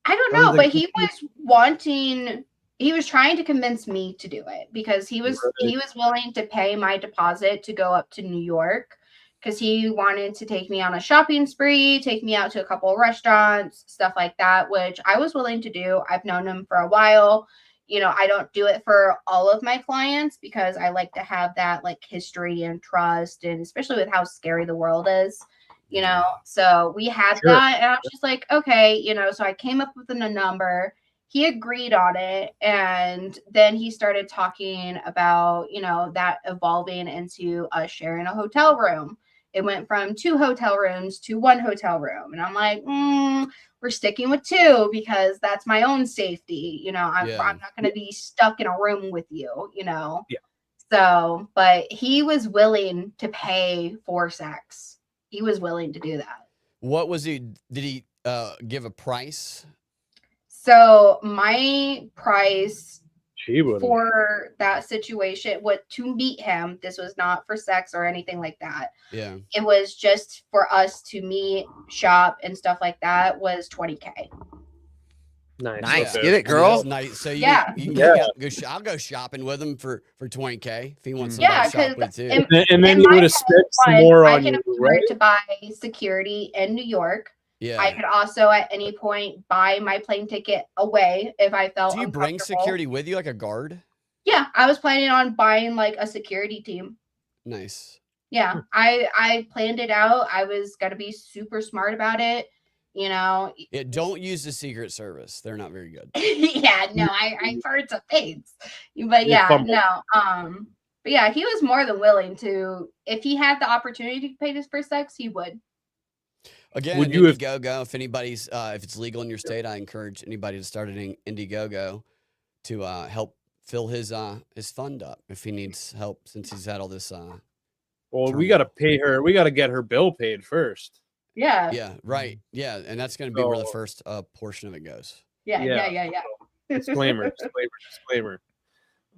I don't know, but he was trying to convince me to do it, because he was willing to pay my deposit to go up to New York, because he wanted to take me on a shopping spree, take me out to a couple of restaurants, stuff like that, which I was willing to do. I've known him for a while. You know, I don't do it for all of my clients because I like to have that like history and trust, and especially with how scary the world is, you know. So we had that, and I was just like, okay, you know, so I came up with a number. He agreed on it, and then he started talking about, you know, that evolving into us sharing a hotel room. It went from 2 hotel rooms to 1 hotel room, and I'm like, we're sticking with 2 because that's my own safety. You know, I'm not going to be stuck in a room with you, you know? Yeah. So, but he was willing to pay for sex. He was willing to do that. What was he? Did he give a price? So my price would for that situation, to meet him, this was not for sex or anything like that. Yeah. It was just for us to meet, shop, and stuff like that, was $20K. Nice. Get it, girl. Nice. So I'll go shopping with him for $20K if he wants somebody to shop with too. And then you would have spent some more on you, I can afford to buy security in New York. Yeah. I could also at any point buy my plane ticket away if I felt Do you bring uncomfortable. security with you, like a guard? Yeah, I was planning on buying like a security team. Nice. Yeah, I planned it out. I was gonna be super smart about it. You know, Yeah, don't use the Secret Service. They're not very good. yeah, no, I've heard some things, but They yeah, fumble. no, but yeah, he was more than willing to. If he had the opportunity to pay his for sex, he would. Again, Would an you have- Indiegogo, if anybody's, if it's legal in your state, I encourage anybody to start an Indiegogo to help fill his fund up if he needs help since he's had all this. Well, we turmoil. got to pay her. We got to get her bill paid first. Yeah, Yeah, right. Yeah, and that's going to be where the So- first portion of it goes. yeah. Disclaimer.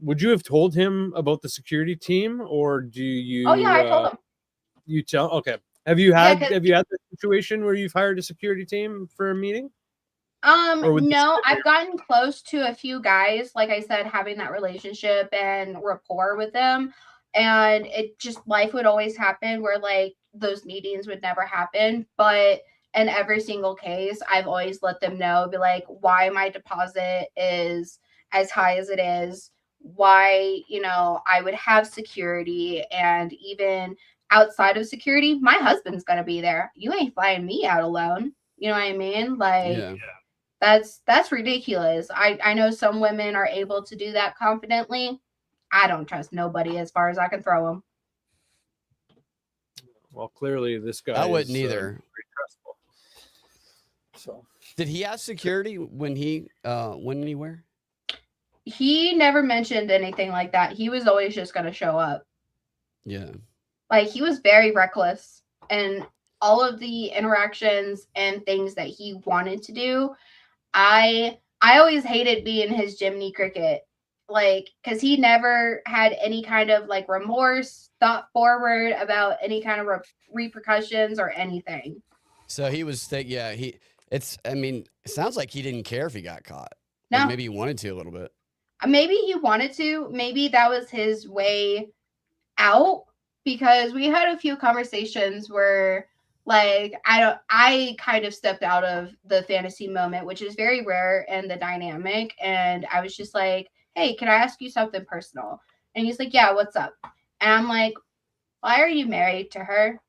Would you have told him about the security team, or do you? Oh yeah, I told him. You tell. Okay. Have you had 'cause- Have you had the situation where you've hired a security team for a meeting? Or would No, this- I've gotten close to a few guys, like I said, having that relationship and rapport with them. And it just, life would always happen where like those meetings would never happen. But in every single case, I've always let them know, be like, why my deposit is as high as it is, why, I would have security. And even outside of security, my husband's going to be there. You ain't flying me out alone. You know what I mean? Like, Yeah. that's ridiculous. I know some women are able to do that confidently. I don't trust nobody as far as I can throw them. Well, clearly this guy. I wouldn't is, either. very trustful. So Did he have security when he went anywhere? He never mentioned anything like that. He was always just going to show up. Yeah. Like, he was very reckless, and all of the interactions and things that he wanted to do, I always hated being his Jiminy Cricket, like, because he never had any kind of like remorse, thought forward about any kind of repercussions or anything. So he was I mean, it sounds like he didn't care if he got caught. No. Like maybe he wanted to a little bit. Maybe he wanted to. Maybe that was his way out, because we had a few conversations where, like, I kind of stepped out of the fantasy moment, which is very rare in the dynamic. And I was just like, hey, can I ask you something personal? And he's like, yeah, what's up? And I'm like, why are you married to her?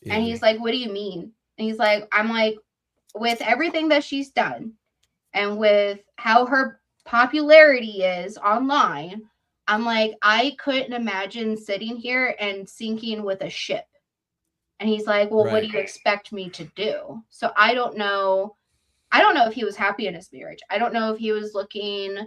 Yeah. And he's like, what do you mean? And he's like, I'm like, with everything that she's done and with how her popularity is online, I'm like, I couldn't imagine sitting here and sinking with a ship. And he's like, well, what do you expect me to do? So I don't know if he was happy in his marriage. I don't know if he was looking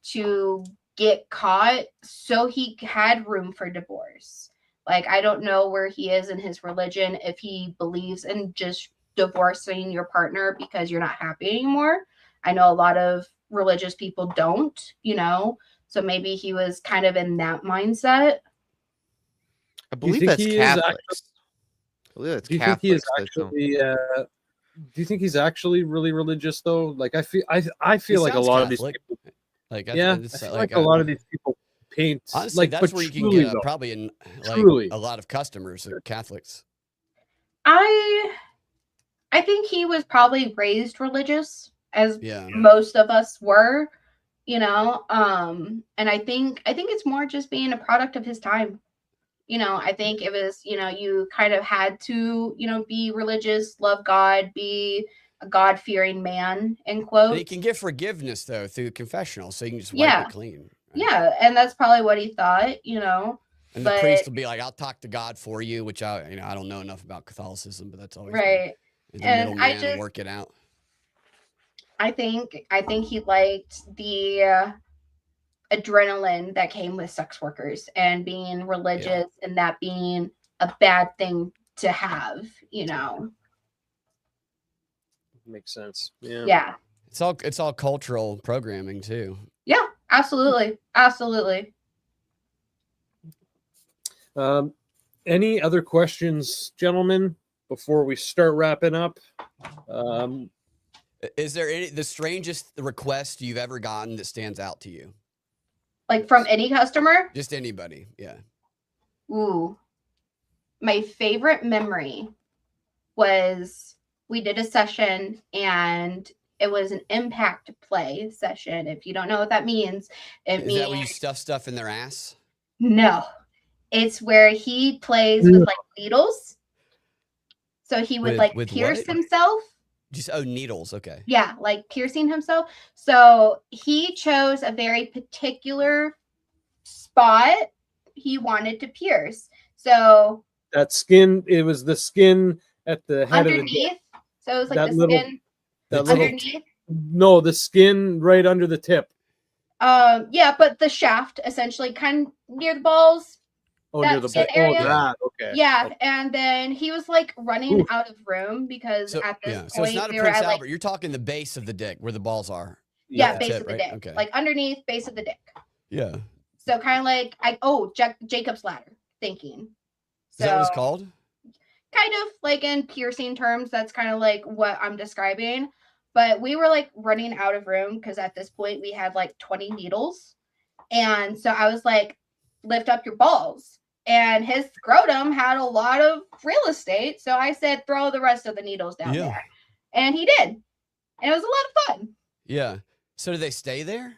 to get caught so he had room for divorce. Like, I don't know where he is in his religion, if he believes in just divorcing your partner because you're not happy anymore. I know a lot of religious people don't, so maybe he was kind of in that mindset. I believe think that's he is Catholics. I believe that's do you think he is Catholics. actually? Do you think he's actually really religious though? Like I feel like a sounds lot Catholic. of these people. Like Yeah, it's I feel like like a lot of these people paint. honestly, like, that's but where you can truly, get though, probably in like truly. a lot of customers are Catholics. I think he was probably raised religious, as Yeah. most of us were, and I think it's more just being a product of his time. I think it was, you kind of had to, be religious, love God, be a God-fearing man, in quotes. And he can get forgiveness though through confessional, so you can just wipe Yeah. it clean. right? Yeah, and that's probably what he thought, And but- the priest will be like, "I'll talk to God for you," which I don't know enough about Catholicism, but that's always been right. the And middleman I to work it out. I think he liked the adrenaline that came with sex workers and being religious, and that being a bad thing to have, Makes sense. Yeah. Yeah. It's all cultural programming too. Yeah, absolutely. Any other questions, gentlemen, before we start wrapping up? Is there the strangest request you've ever gotten that stands out to you? Like, from any customer? Just anybody, yeah. Ooh. My favorite memory was, we did a session and It was an impact play session. If you don't know what that means, it Is means that where you stuff stuff in their ass? no. It's where he plays with like needles. So he would like with pierce what? himself. Just needles. Okay. Yeah, like piercing himself. So he chose a very particular spot he wanted to pierce. So that skin, it was the skin at the head underneath. of the So it was like that the little- skin that underneath. no, the skin right under the tip. Yeah, but the shaft essentially kind of near the balls. Oh, That near the skin ball. area? Oh, that. Okay. Yeah, Okay. and then he was like running Ooh. out of room because So at this yeah, point so it's not a we were Prince at Albert. like You're talking the base of the dick where the balls are. yeah, the base tip, of the right? dick, Okay. like underneath base of the dick. Yeah. So kind of like Jacob's ladder thinking. Is that what it's So called? kind of like in piercing terms, that's kind of like what I'm describing. But we were like running out of room because at this point we had like 20 needles. And so I was like, lift up your balls. And his scrotum had a lot of real estate. So I said, throw the rest of the needles down Yeah. there. And he did. And it was a lot of fun. Yeah. So do they stay there?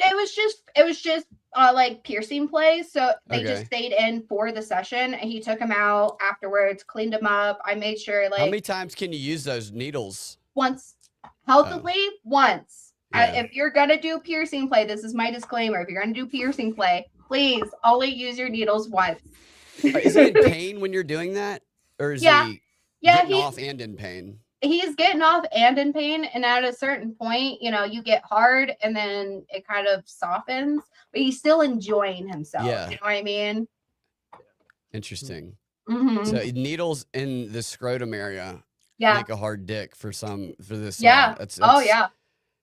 It was just like piercing plays. So they Okay. just stayed in for the session and he took him out afterwards, cleaned him up. I made sure like How many times can you use those needles? once healthily once. Yeah. If you're gonna do piercing play, this is my disclaimer. If you're gonna do piercing play, please only use your needles once. Is he in pain when you're doing that? Or is Yeah. he Yeah, getting off and in pain? he's getting off and in pain, and at a certain point, you know, you get hard and then it kind of softens, but he's still enjoying himself. Yeah. You know what I mean? Interesting. Mhm. So needles in the scrotum area Yeah. make a hard dick for this. Yeah. That's Oh yeah.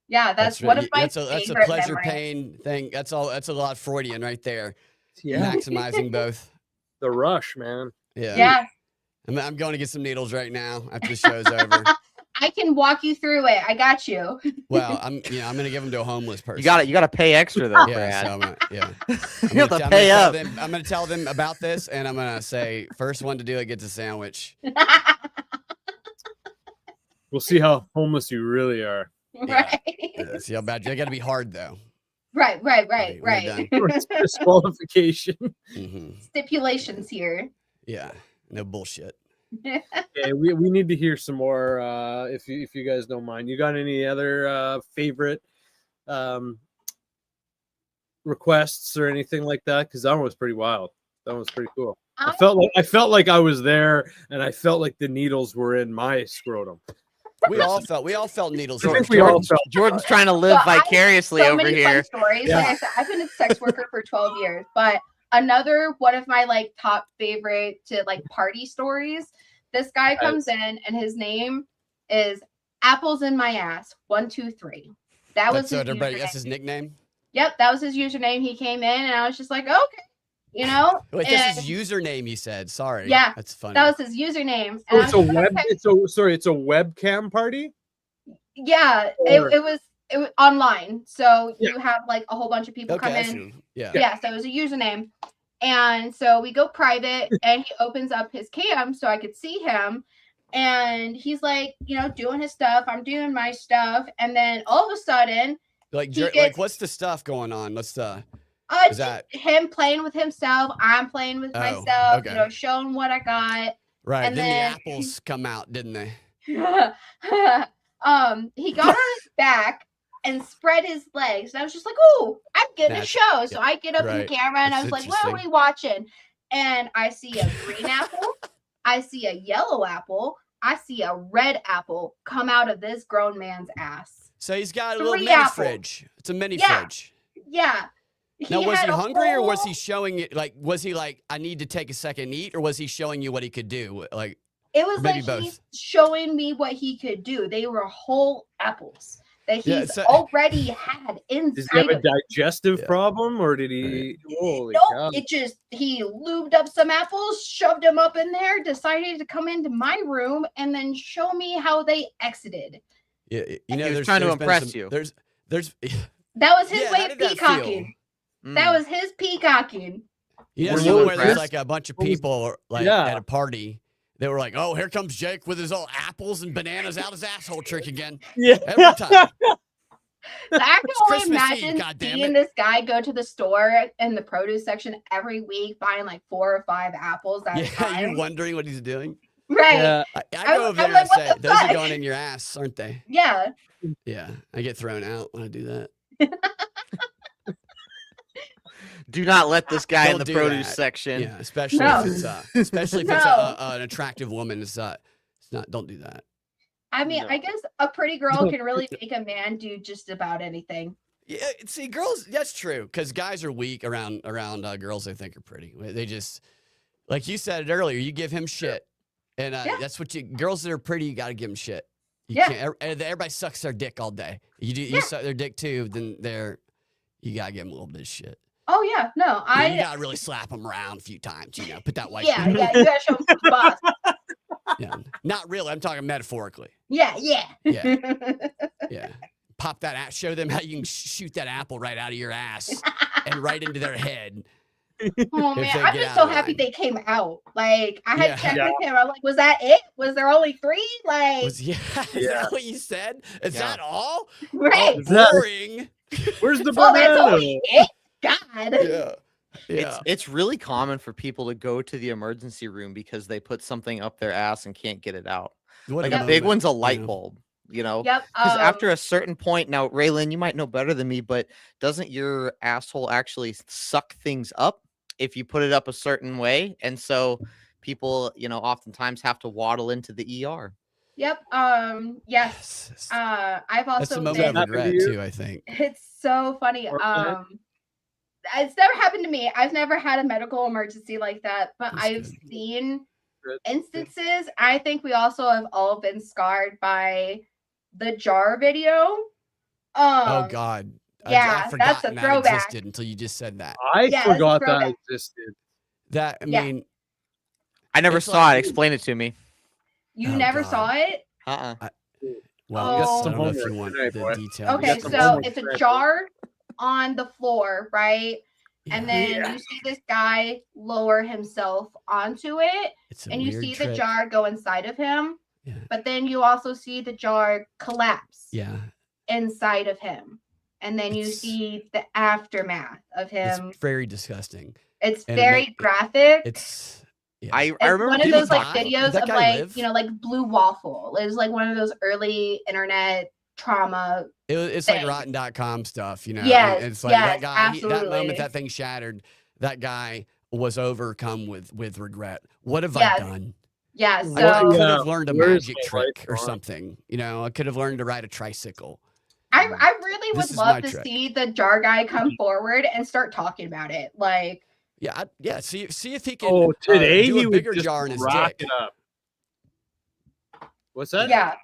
Yeah, that's one of my that's a favorite pleasure memories. pain thing. That's all. That's a lot Freudian right there. Yeah. Maximizing both. The rush, man. Yeah. Yeah. I'm going to get some needles right now after the show's over. I can walk you through it. I got you. Well, I'm going to give them to a homeless person. You got to pay extra though, Yeah, Brad. so I'm You have to pay up. I'm going to tell them about this, and I'm going to say, first one to do it gets a sandwich. We'll see how homeless you really are. Right. Yeah, see how bad. They got to be hard though. Right. When you're done. Disqualification. Mhm. Stipulations here. Yeah, no bullshit. Okay, we need to hear some more. If you guys don't mind, you got any other favorite requests or anything like that? Because that one was pretty wild. That one was pretty cool. I felt like I was there, and I felt like the needles were in my scrotum. We all felt needles. I think here. we all felt. Jordan's trying to live So I have vicariously so over many here. fun stories. Yeah. Like I said, I've been a sex worker for 12 years, but another one of my like top favorite to like party stories. This guy comes in and his name is Apples in My Ass 123. That was his username. That's his nickname. Yep, that was his username. He came in and I was just like, okay, you know. Wait, and that's his username. You said sorry. Yeah, that's funny. that was his username. Oh, And it's I a was like, web. okay. It's a webcam party. Yeah, Or- it was online. So Yeah. you have like a whole bunch of people okay. come I in. see. Yeah. Yeah, so it was a username. And so we go private and he opens up his cam so I could see him. And he's like, you know, doing his stuff. I'm doing my stuff. And then all of a sudden, Like, He like, gets- what's the stuff going on? Let's is just that him playing with himself. I'm playing with Oh, myself, okay. you know, showing what I got. right? and Then then- the apples come out, didn't they? He got on his back and spread his legs. And I was just like, oh, I'm getting a That's- show. So yeah, I get up in right. the camera and I That's was like, what are interesting. we watching? And I see a green apple. I see a yellow apple. I see a red apple come out of this grown man's ass. So he's got a little 3 mini apples. fridge. It's a mini Yeah. fridge. Yeah. Now, was had he a hungry or was whole- he showing it? Like, was he like, I need to take a second and eat, or was he showing you what he could do? Like, It was maybe like he's both. showing me what he could do. They were whole apples that he's Yeah, so- already had inside Does he have a of him. digestive Yeah. problem, or did he? Holy Nope, cow! it just he lubed up some apples, shoved them up in there, decided to come into my room and then show me how they exited. you know, was there's trying to there's been impress some- you. There's That was his Yeah, way how of did that peacocking. Mm. That was his peacocking. You know, Were you somewhere there's impressed? like a bunch of What was- people like Yeah. at a party, They were like, "Oh, here comes Jake with his old apples and bananas out his asshole trick again." Yeah. Every time. I can It's only Christmas Eve, imagine goddammit. seeing this guy go to the store in the produce section every week, buying like 4 or 5 apples at a Yeah, time. you're wondering what he's doing. Right. Yeah. I I'm- go over I'm there like, and what say, the "Those are fuck?" going in your ass, aren't they?" Yeah. Yeah, I get thrown out when I do that. Do not let this guy in Don't the do produce that. section. Yeah, especially No. if it's No. an attractive woman. It's not. Don't do that. I mean, No. I guess a pretty girl can really make a man do just about anything. Yeah, see, girls. That's true because guys are weak around girls they think are pretty. They just, like you said it earlier. You give him shit, and Yeah. that's what girls that are pretty. You got to give them shit. You Yeah. can't. Everybody sucks their dick all day. You Yeah. suck their dick too. Then you gotta give them a little bit of shit. Oh yeah, no, You gotta really slap them around a few times. You know, put that white. yeah, you gotta show him some boss. Yeah. Not really. I'm talking metaphorically. Yeah. Yeah. Yeah. Pop that ass. Show them how you can shoot that apple right out of your ass and right into their head. Oh If man, they I'm get just out so of happy line. they came out. Like I had Yeah. checked Yeah. with him. I'm like, was that it? Was there only 3? Like, Is Yeah. that what you said? Is Yeah. that all? right? Oh, Is that- boring. Where's the Oh, that's banana? only it. God. Yeah. Yeah. It's really common for people to go to the emergency room because they put something up their ass and can't get it out. What Like a a big moment, one's a you light know? bulb, you know? Yep. Because after a certain point, now, Raelynn, you might know better than me, but doesn't your asshole actually suck things up if you put it up a certain way? And so people, oftentimes have to waddle into the ER. Yep. Yes. I've That's also the moment been. of happened to regret you? too. I think. It's so funny. Or planned? It's never happened to me. I've never had a medical emergency like that, but That's I've good. seen Good. instances. I think we also have all been scarred by the jar video. Oh God. yeah, I've that's a forgotten that throwback. existed until you just said that. I Yeah, it's a forgot that throwback. existed. That I Yeah. mean, I never It's saw like- it. Explain it to me. You Oh, never God. saw it? Uh-uh. well, Oh. I Some don't know if homework you want tonight, the boy. detail. Okay, got some so homework it's a tonight. jar on the floor, right? And then Yeah. you see this guy lower himself onto it, it's a and you weird see trick. the jar go inside of him, Yeah. but then you also see the jar collapse Yeah. inside of him. And then you It's- see the aftermath of him. It's very disgusting. It's and it very make- graphic. It's yeah. I It's remember one of people those like die? Did videos that of guy like, live? like Blue Waffle. It was like one of those early internet trauma. It's like thing. rotten.com stuff, Yes, It's like yes, that guy, that absolutely. moment that thing shattered, that guy was overcome with regret. What have Yes. I done? Yeah, I so could Yeah, have learned a where's magic my trick lights or on? something. I could have learned to ride a tricycle. I really This would is love my to trick. see the jar guy come forward and start talking about it. Like, Yeah. See if he can. Oh, today do he a would bigger just jar in his rack dick. it up. What's that? yeah,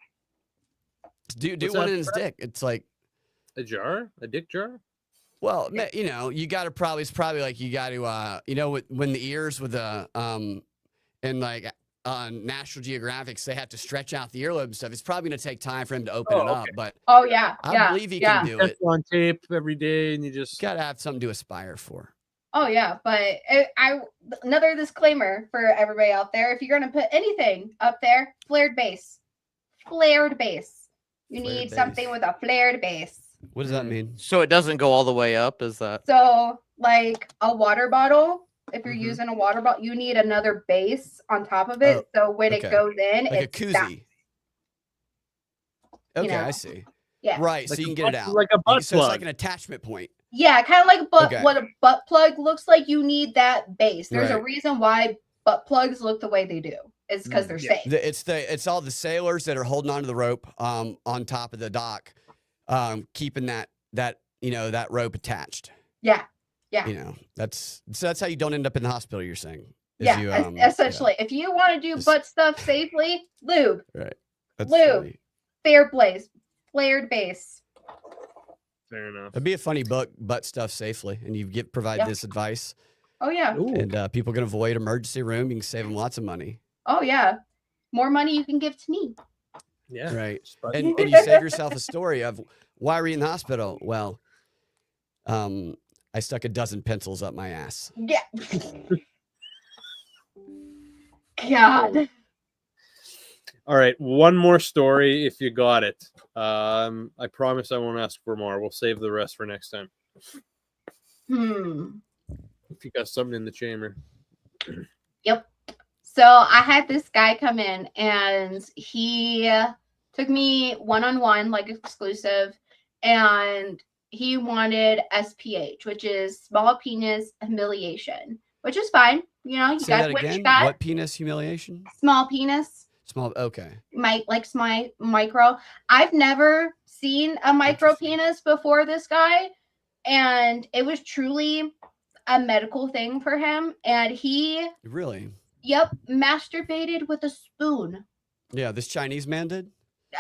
Do What's one that, in his Brett? dick. It's like, A jar? A dick jar? well, you got to probably. It's probably like you got to. When the ears with the and like on National Geographics, they have to stretch out the earlobe and stuff. It's probably going to take time for him to open Oh, it up, okay. but oh yeah, I yeah, believe he yeah. can do it. On tape every day, and you just Got to have something to aspire for. Oh yeah, but another disclaimer for everybody out there: if you're gonna put anything up there, flared base. You Flared need base. something with a flared base. What does that mean? So it doesn't go all the way up, is that? So, like a water bottle, if you're Mhm. using a water bottle, you need another base on top of it. So when okay. it goes in, Like a it's that. koozie. Okay, know. I see. Yeah. Right, like so you can a get it butt- out. like a butt So it's plug. like an attachment point. Yeah, kind of like Okay. what a butt plug looks like. You need that base. There's a Right. reason why butt plugs look the way they do. It's because they're Yeah. safe. It's all the sailors that are holding onto the rope on top of the dock, keeping that rope attached. Yeah. That's how you don't end up in the hospital. You're saying? Is Yeah, you, essentially. If you want to do Just- butt stuff safely, lube, Right. That's Lube. funny. flared base. fair enough. It'd be a funny book, butt stuff safely, and you provide Yeah. this advice, Oh yeah. Ooh. and people can avoid emergency room. You can save them lots of money. Oh yeah. More money you can give to me. Yeah. Right. Spud- And you save yourself a story of why were you in the hospital? Well, I stuck a dozen pencils up my ass. Yeah. God. All right, one more story if you got it. I promise I won't ask for more. We'll save the rest for next time. If you got something in the chamber. Yep. So I had this guy come in and he took me one-on-one, like exclusive, and he wanted SPH, which is small penis humiliation, which is fine. You know, you Say got that what you again. got. What penis humiliation? Small penis. Small. Okay. Micro. I've never seen a micro Interesting. penis before this guy, and it was truly a medical thing for him. And he, Really? yep, masturbated with a spoon. Yeah. This Chinese man did.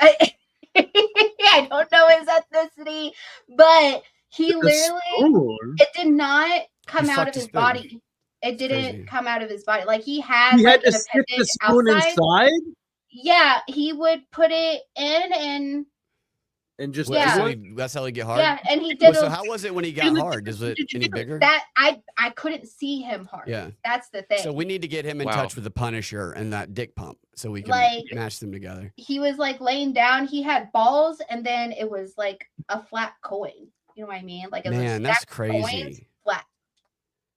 I don't know his ethnicity, but he With a literally, spoon? it did not come He out fucked of a his spoon. body. It didn't crazy. come out of his body. Like he had He like had to an stick the appendage spoon outside. inside Yeah, he would put it in and just Well, Yeah. so that's how he get hard. yeah, and he did Well, so a, how was it when he got hard? Is it any bigger? that I couldn't see him hard. Yeah. That's the thing. So we need to get him in Wow. touch with the Punisher and that dick pump so we can Like- match them together. He was like laying down. He had balls, and then it was like a flat coin. You know what I mean? Like it was Man, a that's stack of coins, crazy. flat.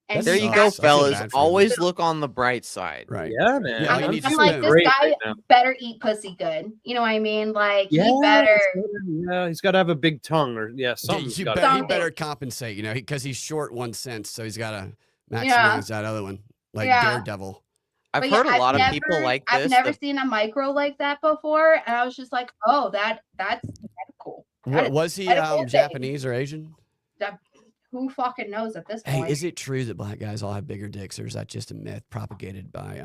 And That There he you had- go, sucks. I feel fellas. bad for him. Always look on the bright side. Right. Yeah, man. Yeah, all you need I'm to like, do- this Great guy right now. better eat pussy good. You know what I mean? Like Yeah, he better. he's got to have a big tongue, or Yeah, something's you got better, he Something. better compensate, because he's short 1 cent, so he's got to maximize Yeah. that other one, like Yeah. Daredevil. I've But heard yeah, a lot of people like this. I've never that- seen a micro like that before, and I was just like, oh, that's medical. That is Was he medical thing. Japanese or Asian? Who fucking knows at this Hey, point? is it true that black guys all have bigger dicks, or is that just a myth propagated by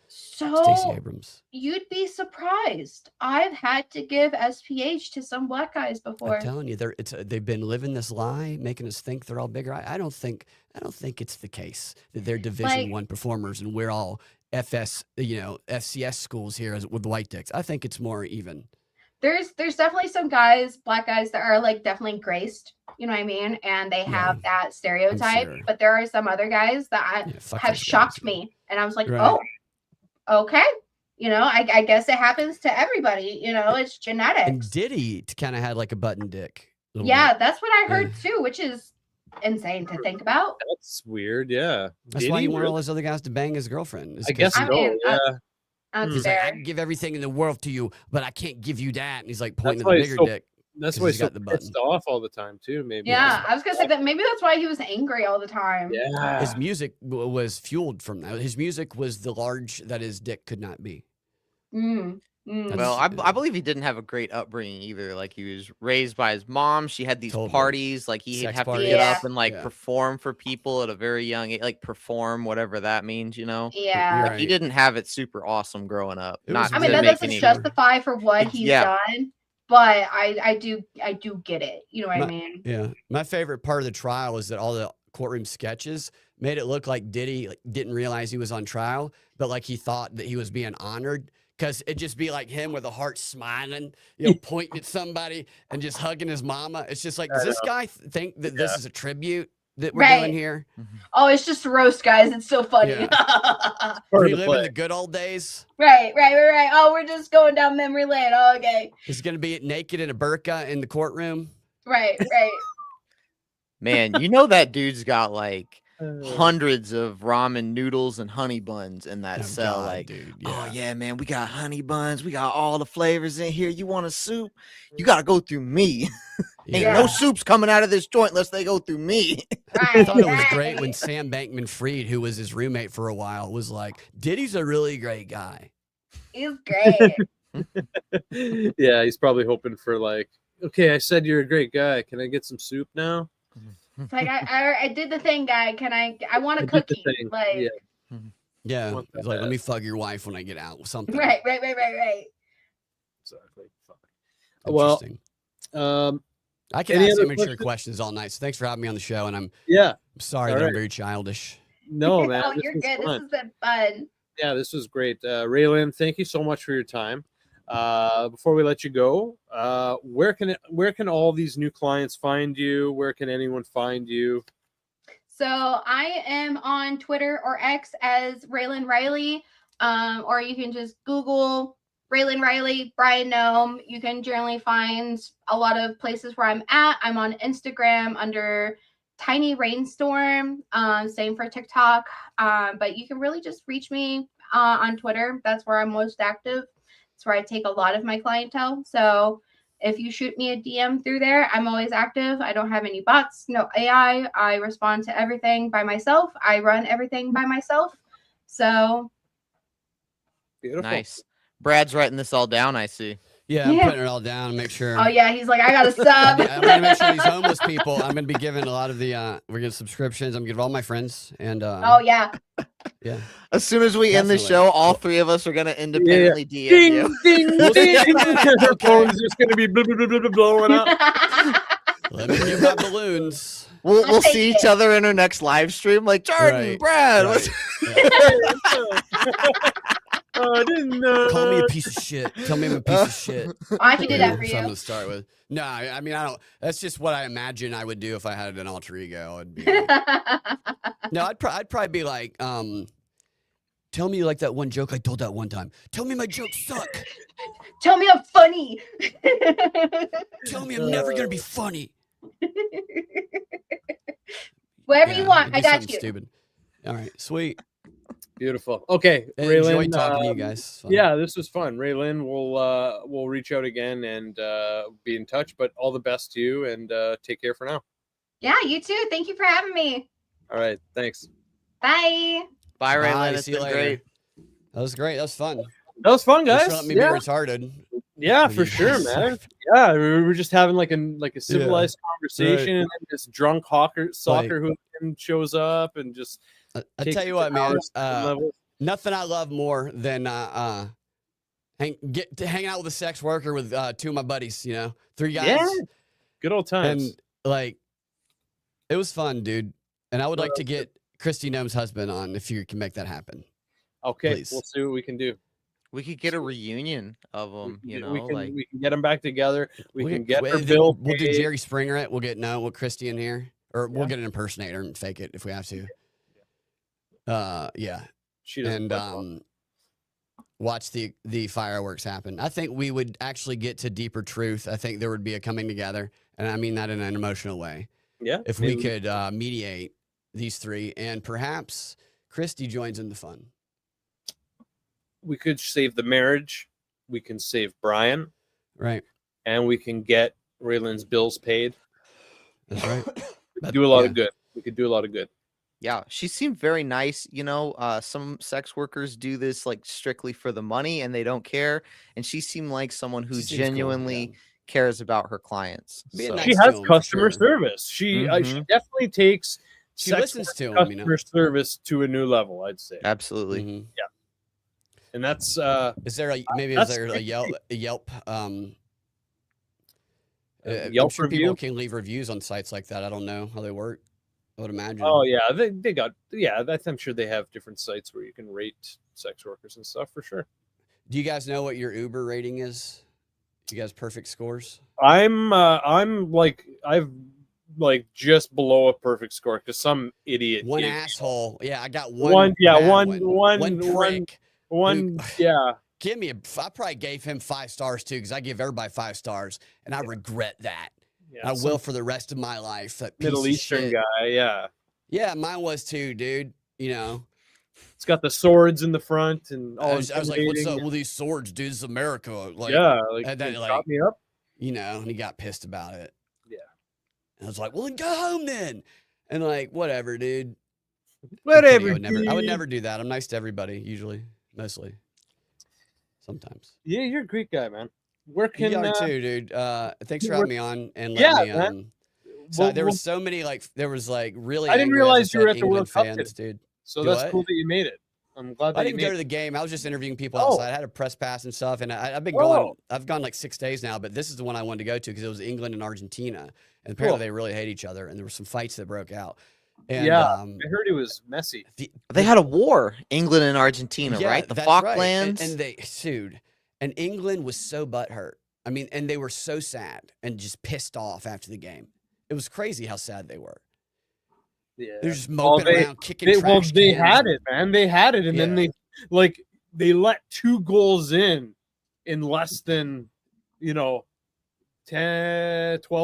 Stacey So Abrams? you'd be surprised. I've had to give SPH to some black guys before. I'm telling you, they've been living this lie, making us think they're all bigger. I don't think it's the case that they're Division I performers and we're all FCS schools here with white dicks. I think it's more even. There's definitely some guys, black guys, that are like definitely graced. You know what I mean? And they have that stereotype. sure. But there are some other guys that Fuck have those guys, shocked man. me, and I was like, Right. oh, okay. I guess it happens to everybody. It's genetics. And Diddy kind of had like a button dick. a little Yeah, bit. that's what I heard too, which is insane to think about. That's weird. Yeah, That's Did why he he wanted all really? those other guys to bang his girlfriend. is I 'cause guess I so. mean, Yeah, That's He's like, I fair. can give everything in the world to you, but I can't give you that. And he's like That's pointing at why the he's bigger so- dick. that's 'Cause why he's he's so got the button. pissed off all the time too. Maybe. Yeah, I was gonna say that maybe that's why he was angry all the time. Yeah. His music was fueled from that. His music was the large that his dick could not be. Mm. Well, I That's- believe he didn't have a great upbringing either. Like he was raised by his mom. She had these Totally. parties. Like he'd Sex have to parties. get Yeah. up and like Yeah. perform for people at a very young age. Like perform, whatever that means. Yeah. You're He right. didn't have it super awesome growing up. It Not was I to mean, really that make doesn't any. justify for what It's- he's yeah. done, but I do get it. You know what I mean? Yeah. My favorite part of the trial is that all the courtroom sketches made it look like Diddy didn't realize he was on trial, but like he thought that he was being honored. Because it'd just be like him with a heart smiling, pointing at somebody and just hugging his mama. It's just like, does this guy think that this is a tribute that we're Right. doing here? Oh, it's just a roast, guys. It's so funny. Part We of the live play. in the good old days. right. Oh, we're just going down memory lane. Oh, okay. He's going to be naked in a burqa in the courtroom. Right. Man, that dude's got like hundreds of ramen noodles and honey buns in that Oh, cell. God, Like, dude. oh yeah, man, we got honey buns. We got all the flavors in here. You want a soup? You got to go through me. Ain't Yeah. no soups coming out of this joint unless they go through me. Right. I thought it was right. great when Sam Bankman-Fried, who was his roommate for a while, was like, Diddy's a really great guy. He's great. Yeah, he's probably hoping for like, okay, I said you're a great guy. Can I get some soup now? It's like I did the thing, guy. I want I a did the cookie. thing. Like Yeah. Yeah. Want that He's like, let bad. me fuck your wife when I get out. Something. right. Exactly. Fuck. Well, Interesting. Um, I can any ask other immature questions? questions all night. So thanks for having me on the show. And I'm yeah. sorry All that I'm right. very childish. No, man. Oh, this you're was good. fun. This has been fun. Yeah, this was great. Raelynn, thank you so much for your time. Before we let you go, where can all these new clients find you? Where can anyone find you? So I am on Twitter or X as Raelynn Riley, or you can just Google Raelynn Riley, Bryan Noem. You can generally find a lot of places where I'm at. I'm on Instagram under Tiny Rainstorm. Same for TikTok. But you can really just reach me on Twitter. That's where I'm most active. It's where I take a lot of my clientele. So if you shoot me a DM through there, I'm always active. I don't have any bots, no AI. I respond to everything by myself. I run everything by myself. So Beautiful. Nice. Brad's writing this all down, I see. Yeah, I'm Yeah. putting it all down to make sure. oh yeah, he's like, I got a sub. I'm gonna make sure these homeless people. I'm gonna be giving a lot of the. We're getting subscriptions. I'm gonna give all my friends and. oh yeah. Yeah. As soon as we end the Definitely. show, all three of us are gonna independently DM Ding, you. ding, We'll see ding. you in a minute. Your Okay. phone's just gonna be blah, blah, blah, blah, blah, blowing up. Let me get my balloons. We'll I'll take see each it. other in our next live stream. Like Jordan, Right, Brad. right. what's- I didn't know. Call me a piece of shit. Tell me I'm a piece of shit. I can do that for That's what I'm you. gonna start with. No, I mean I don't. That's just what I imagine I would do if I had an alter ego. I'd be no, I'd probably be like, tell me like that one joke I told that one time. Tell me my jokes suck. Tell me I'm funny. Tell me I'm never gonna be funny. Whatever Yeah, you want, it'd I be got something you. Stupid. All right, sweet. Beautiful. Okay, Enjoy Raelynn, talking to you guys. It's fun. Yeah, this was fun. Raelynn, we'll reach out again and be in touch. But all the best to you, and take care for now. Yeah, you too. Thank you for having me. All right, thanks. Bye. Bye, Raelynn. Bye, It's see you been later. great. That was great. That was fun. That was fun, Thanks guys. for letting me Yeah, be retarded. yeah, With for you sure, guys. man. Yeah, we were just having like a civilized conversation, and then this drunk soccer hooligan shows up and just. I takes tell you it what, to man. our level. Nothing I love more than hanging out with a sex worker with two of my buddies. You know, 3 guys. Yeah, good old times. And like, it was fun, dude. And I would like to get Christy Noem's husband on if you can make that happen. Okay, please. we'll see what we can do. We could get a reunion of them. You know, we can like we can get them back together. We We'll can get her then bill. We'll do paid. Jerry Springer it. We'll get Christy in here, or we'll Yeah. get an impersonator and fake it if we have to. Yeah. She doesn't And play ball. watch the fireworks happen. I think we would actually get to deeper truth. I think there would be a coming together, and I mean that in an emotional way. Yeah, If maybe we could mediate these three, and perhaps Christy joins in the fun. we could save the marriage. We can save Bryan, Right. and we can get Raylynn's bills paid. That's right. We could do a lot of good. We could do a lot of good. yeah, she seemed very nice. You know, some sex workers do this like strictly for the money and they don't care. And she seemed like someone who She seems cool, genuinely yeah. cares about her clients. Being So- nice She to has him, for customer sure. service. She Mhm. definitely takes She sex listens work to him, you know. customer service to a new level. I'd say, Absolutely. Mhm. and that's Is there is That's there a pretty Yelp? I'm Yelp sure review? people can leave reviews on sites like that. I don't know how they work. I would imagine. Oh yeah, they got I'm sure they have different sites where you can rate sex workers and stuff for sure. Do you guys know what your Uber rating is? You guys perfect scores? I'm like I've like just below a perfect score because some idiot One gave me asshole. Yeah, I got one prick. one yeah. Give me I probably gave him 5 stars too, because I give everybody 5 stars, and I regret that. Yeah, I some will for the rest of my life. That piece Middle of Eastern shit. guy, yeah. Yeah, mine was too, dude. You know, It's got the swords in the front and all. I was like, "What's intimidating. up with these swords, dude? This is America." Like, Yeah, like and then, they like, shot me up. you know, and he got pissed about it. Yeah. And I was like, "Well, then go home then." And like, whatever, dude. I'm kidding, Whatever. I would dude. never do that. I'm nice to everybody, usually, mostly, sometimes. Yeah, you're a Greek guy, man. Where You can are too, dude. Thanks for we're- having me on and Yeah, letting me. man. So Well, there was so many there was really. I didn't angry, realize as I you were said, at the World England Cup fans, dude. so Do that's what? cool that you made it. I'm glad that I you didn't made go to it. the game. I was just interviewing people Oh. outside. I had a press pass and stuff, and I've been Oh. going. I've gone like 6 days now, but this is the one I wanted to go to because it was England and Argentina, and apparently Cool. they really hate each other, and there were some fights that broke out. And, Yeah, I heard it was messy. They had a war, England and Argentina, Yeah, right? The that's right. Falklands. And they sued, and England was so butthurt. I mean, and they were so sad and just pissed off after the game. It was crazy how sad they were. Yeah. They're just Well, moping they- around, kicking trash they cans had and- it, man. They had it, and then Yeah. they let 2 goals in in less than, 12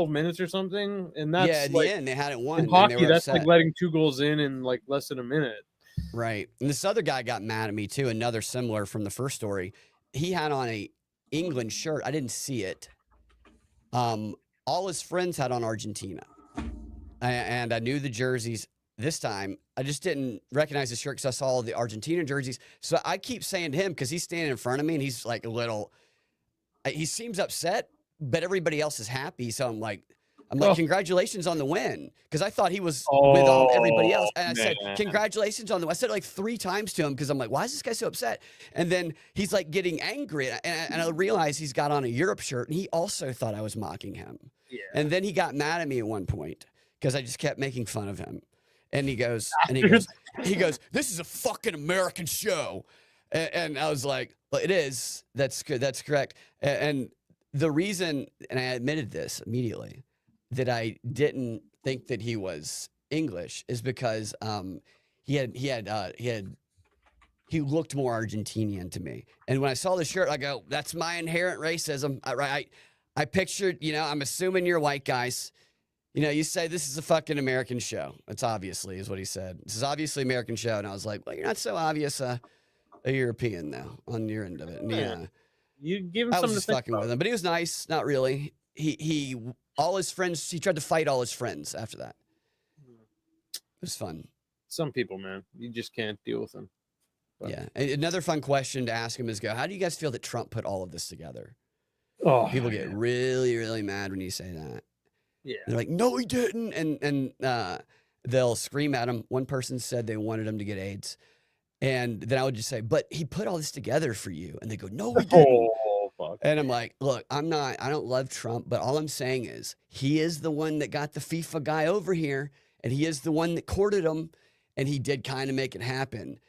minutes or something. And that's at the end they hadn't won. in And they hockey, were that's upset. like letting 2 goals in like less than a minute. Right. And this other guy got mad at me too. Another similar from the first story. He had on a England shirt. I didn't see it. All his friends had on Argentina. And I knew the jerseys this time. I just didn't recognize the shirt because I saw all the Argentina jerseys. So I keep saying to him, because he's standing in front of me and he's like he seems upset, but everybody else is happy. So I'm like, congratulations on the win. Because I thought he was with everybody else. And I said, congratulations on the win. I said it like 3 times to him because I'm like, why is this guy so upset? And then he's like getting angry. And I realized he's got on a Europe shirt and he also thought I was mocking him. Yeah. And then he got mad at me at one point because I just kept making fun of him. And he goes, this is a fucking American show. And I was like, well, it is. That's good. That's correct. And the reason, and I admitted this immediately, that I didn't think that he was English is because he looked more Argentinian to me. And when I saw the shirt, I go, that's my inherent racism. I pictured, I'm assuming you're white guys. You say this is a fucking American show. It's obviously is what he said. This is obviously an American show. And I was like, well, you're not so obvious a European though on your end of it. And you give him I was something just to think fucking about. with him, but he was nice. Not really. He all his friends. He tried to fight all his friends after that. It was fun. Some people, man, you just can't deal with them. But. Yeah. Another fun question to ask him is, how do you guys feel that Trump put all of this together? Oh, people get really, really mad when you say that. Yeah. They're like, no, he didn't. And they'll scream at him. One person said they wanted him to get AIDS. And then I would just say, but he put all this together for you. And they go, no, he didn't. Oh, fuck. And I'm like, look, I don't love Trump, but all I'm saying is he is the one that got the FIFA guy over here. And he is the one that courted him. And he did kind of make it happen.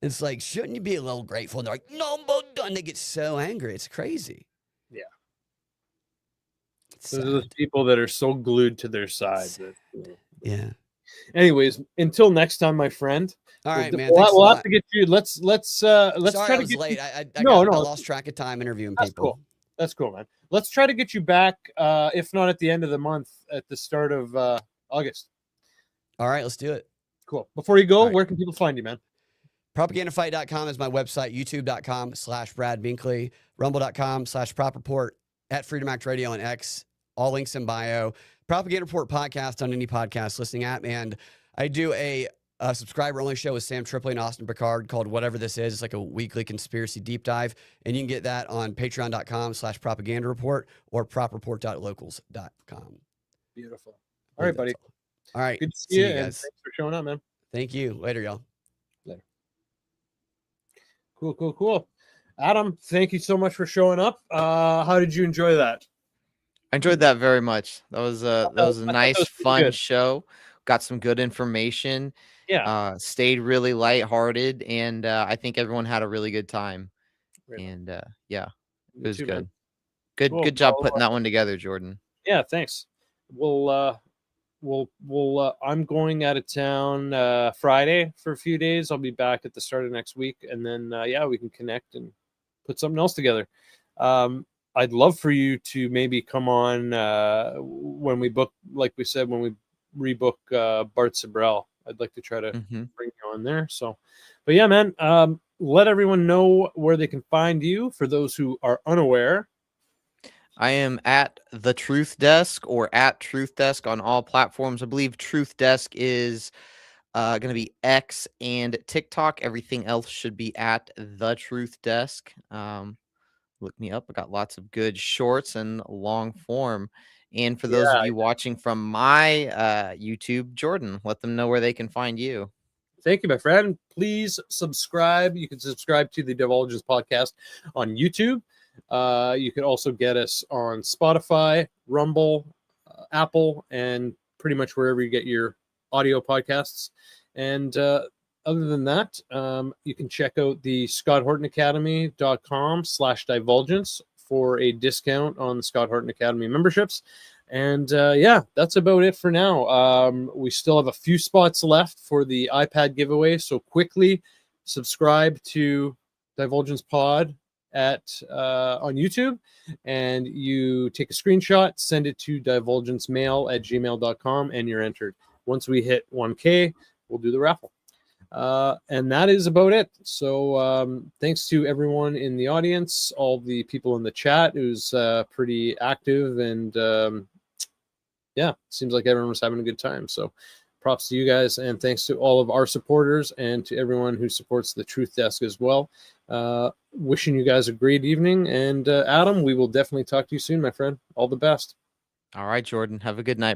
It's like, shouldn't you be a little grateful? And they're like, no, but done. They get so angry. It's crazy. Yeah. Those are those people that are so glued to their side. Yeah. Anyways, until next time, my friend. All right, man. We'll have to get you. Let's Sorry, try to was get late. you. I lost track of time interviewing That's people. Cool. That's cool, man. Let's try to get you back. If not at the end of the month, at the start of August. All right, let's do it. Cool. Before you go, right. Where can people find you, man? Propagandafight.com is my website. YouTube.com/Brad Binkley. Rumble.com/PropReport. At Freedom Act Radio and X. All links in bio. Propaganda Report podcast on any podcast listening app. And I do a subscriber-only show with Sam Tripoli and Austin Picard called Whatever This Is. It's like a weekly conspiracy deep dive. And you can get that on patreon.com/propaganda report or propreport.locals.com. Beautiful. All right, buddy. All right. Good to see you, guys. and thanks for showing up, man. Thank you. Later, y'all. Later. Cool. Adam, thank you so much for showing up. How did you enjoy that? I enjoyed that very much. That was a nice, fun show. Got some good information. Yeah. Stayed really lighthearted, and I think everyone had a really good time. Right. And yeah, it was too, good. Man. Good job putting that one together, Jordan. Yeah, thanks. We'll I'm going out of town Friday for a few days. I'll be back at the start of next week, and then we can connect and put something else together. I'd love for you to maybe come on when we book, like we said, when we rebook Bart Sabrell. I'd like to try to bring you on there. So, but yeah, man, let everyone know where they can find you for those who are unaware. I am at the Truth Desk or at Truth Desk on all platforms. I believe Truth Desk is going to be X and TikTok. Everything else should be at the Truth Desk. Look me up. I got lots of good shorts and long form. And for those of you watching from my YouTube, Jordan, let them know where they can find you. Thank you, my friend. Please subscribe. You can subscribe to the Divulgence podcast on YouTube. You can also get us on Spotify, Rumble, Apple, and pretty much wherever you get your audio podcasts. And other than that, you can check out the ScottHortonAcademy.com/divulgence for a discount on the Scott Horton Academy memberships. And that's about it for now. We still have a few spots left for the iPad giveaway. So quickly subscribe to Divulgence Pod on YouTube, and you take a screenshot, send it to divulgencemail@gmail.com, and you're entered. Once we hit 1K, we'll do the raffle. And that is about it. So thanks to everyone in the audience, all the people in the chat who's pretty active, and yeah, seems like everyone was having a good time. So props to you guys, and thanks to all of our supporters and to everyone who supports the Truth Desk as well. Wishing you guys a great evening, and Adam, we will definitely talk to you soon, my friend. All the best. All right, Jordan, have a good night, bro.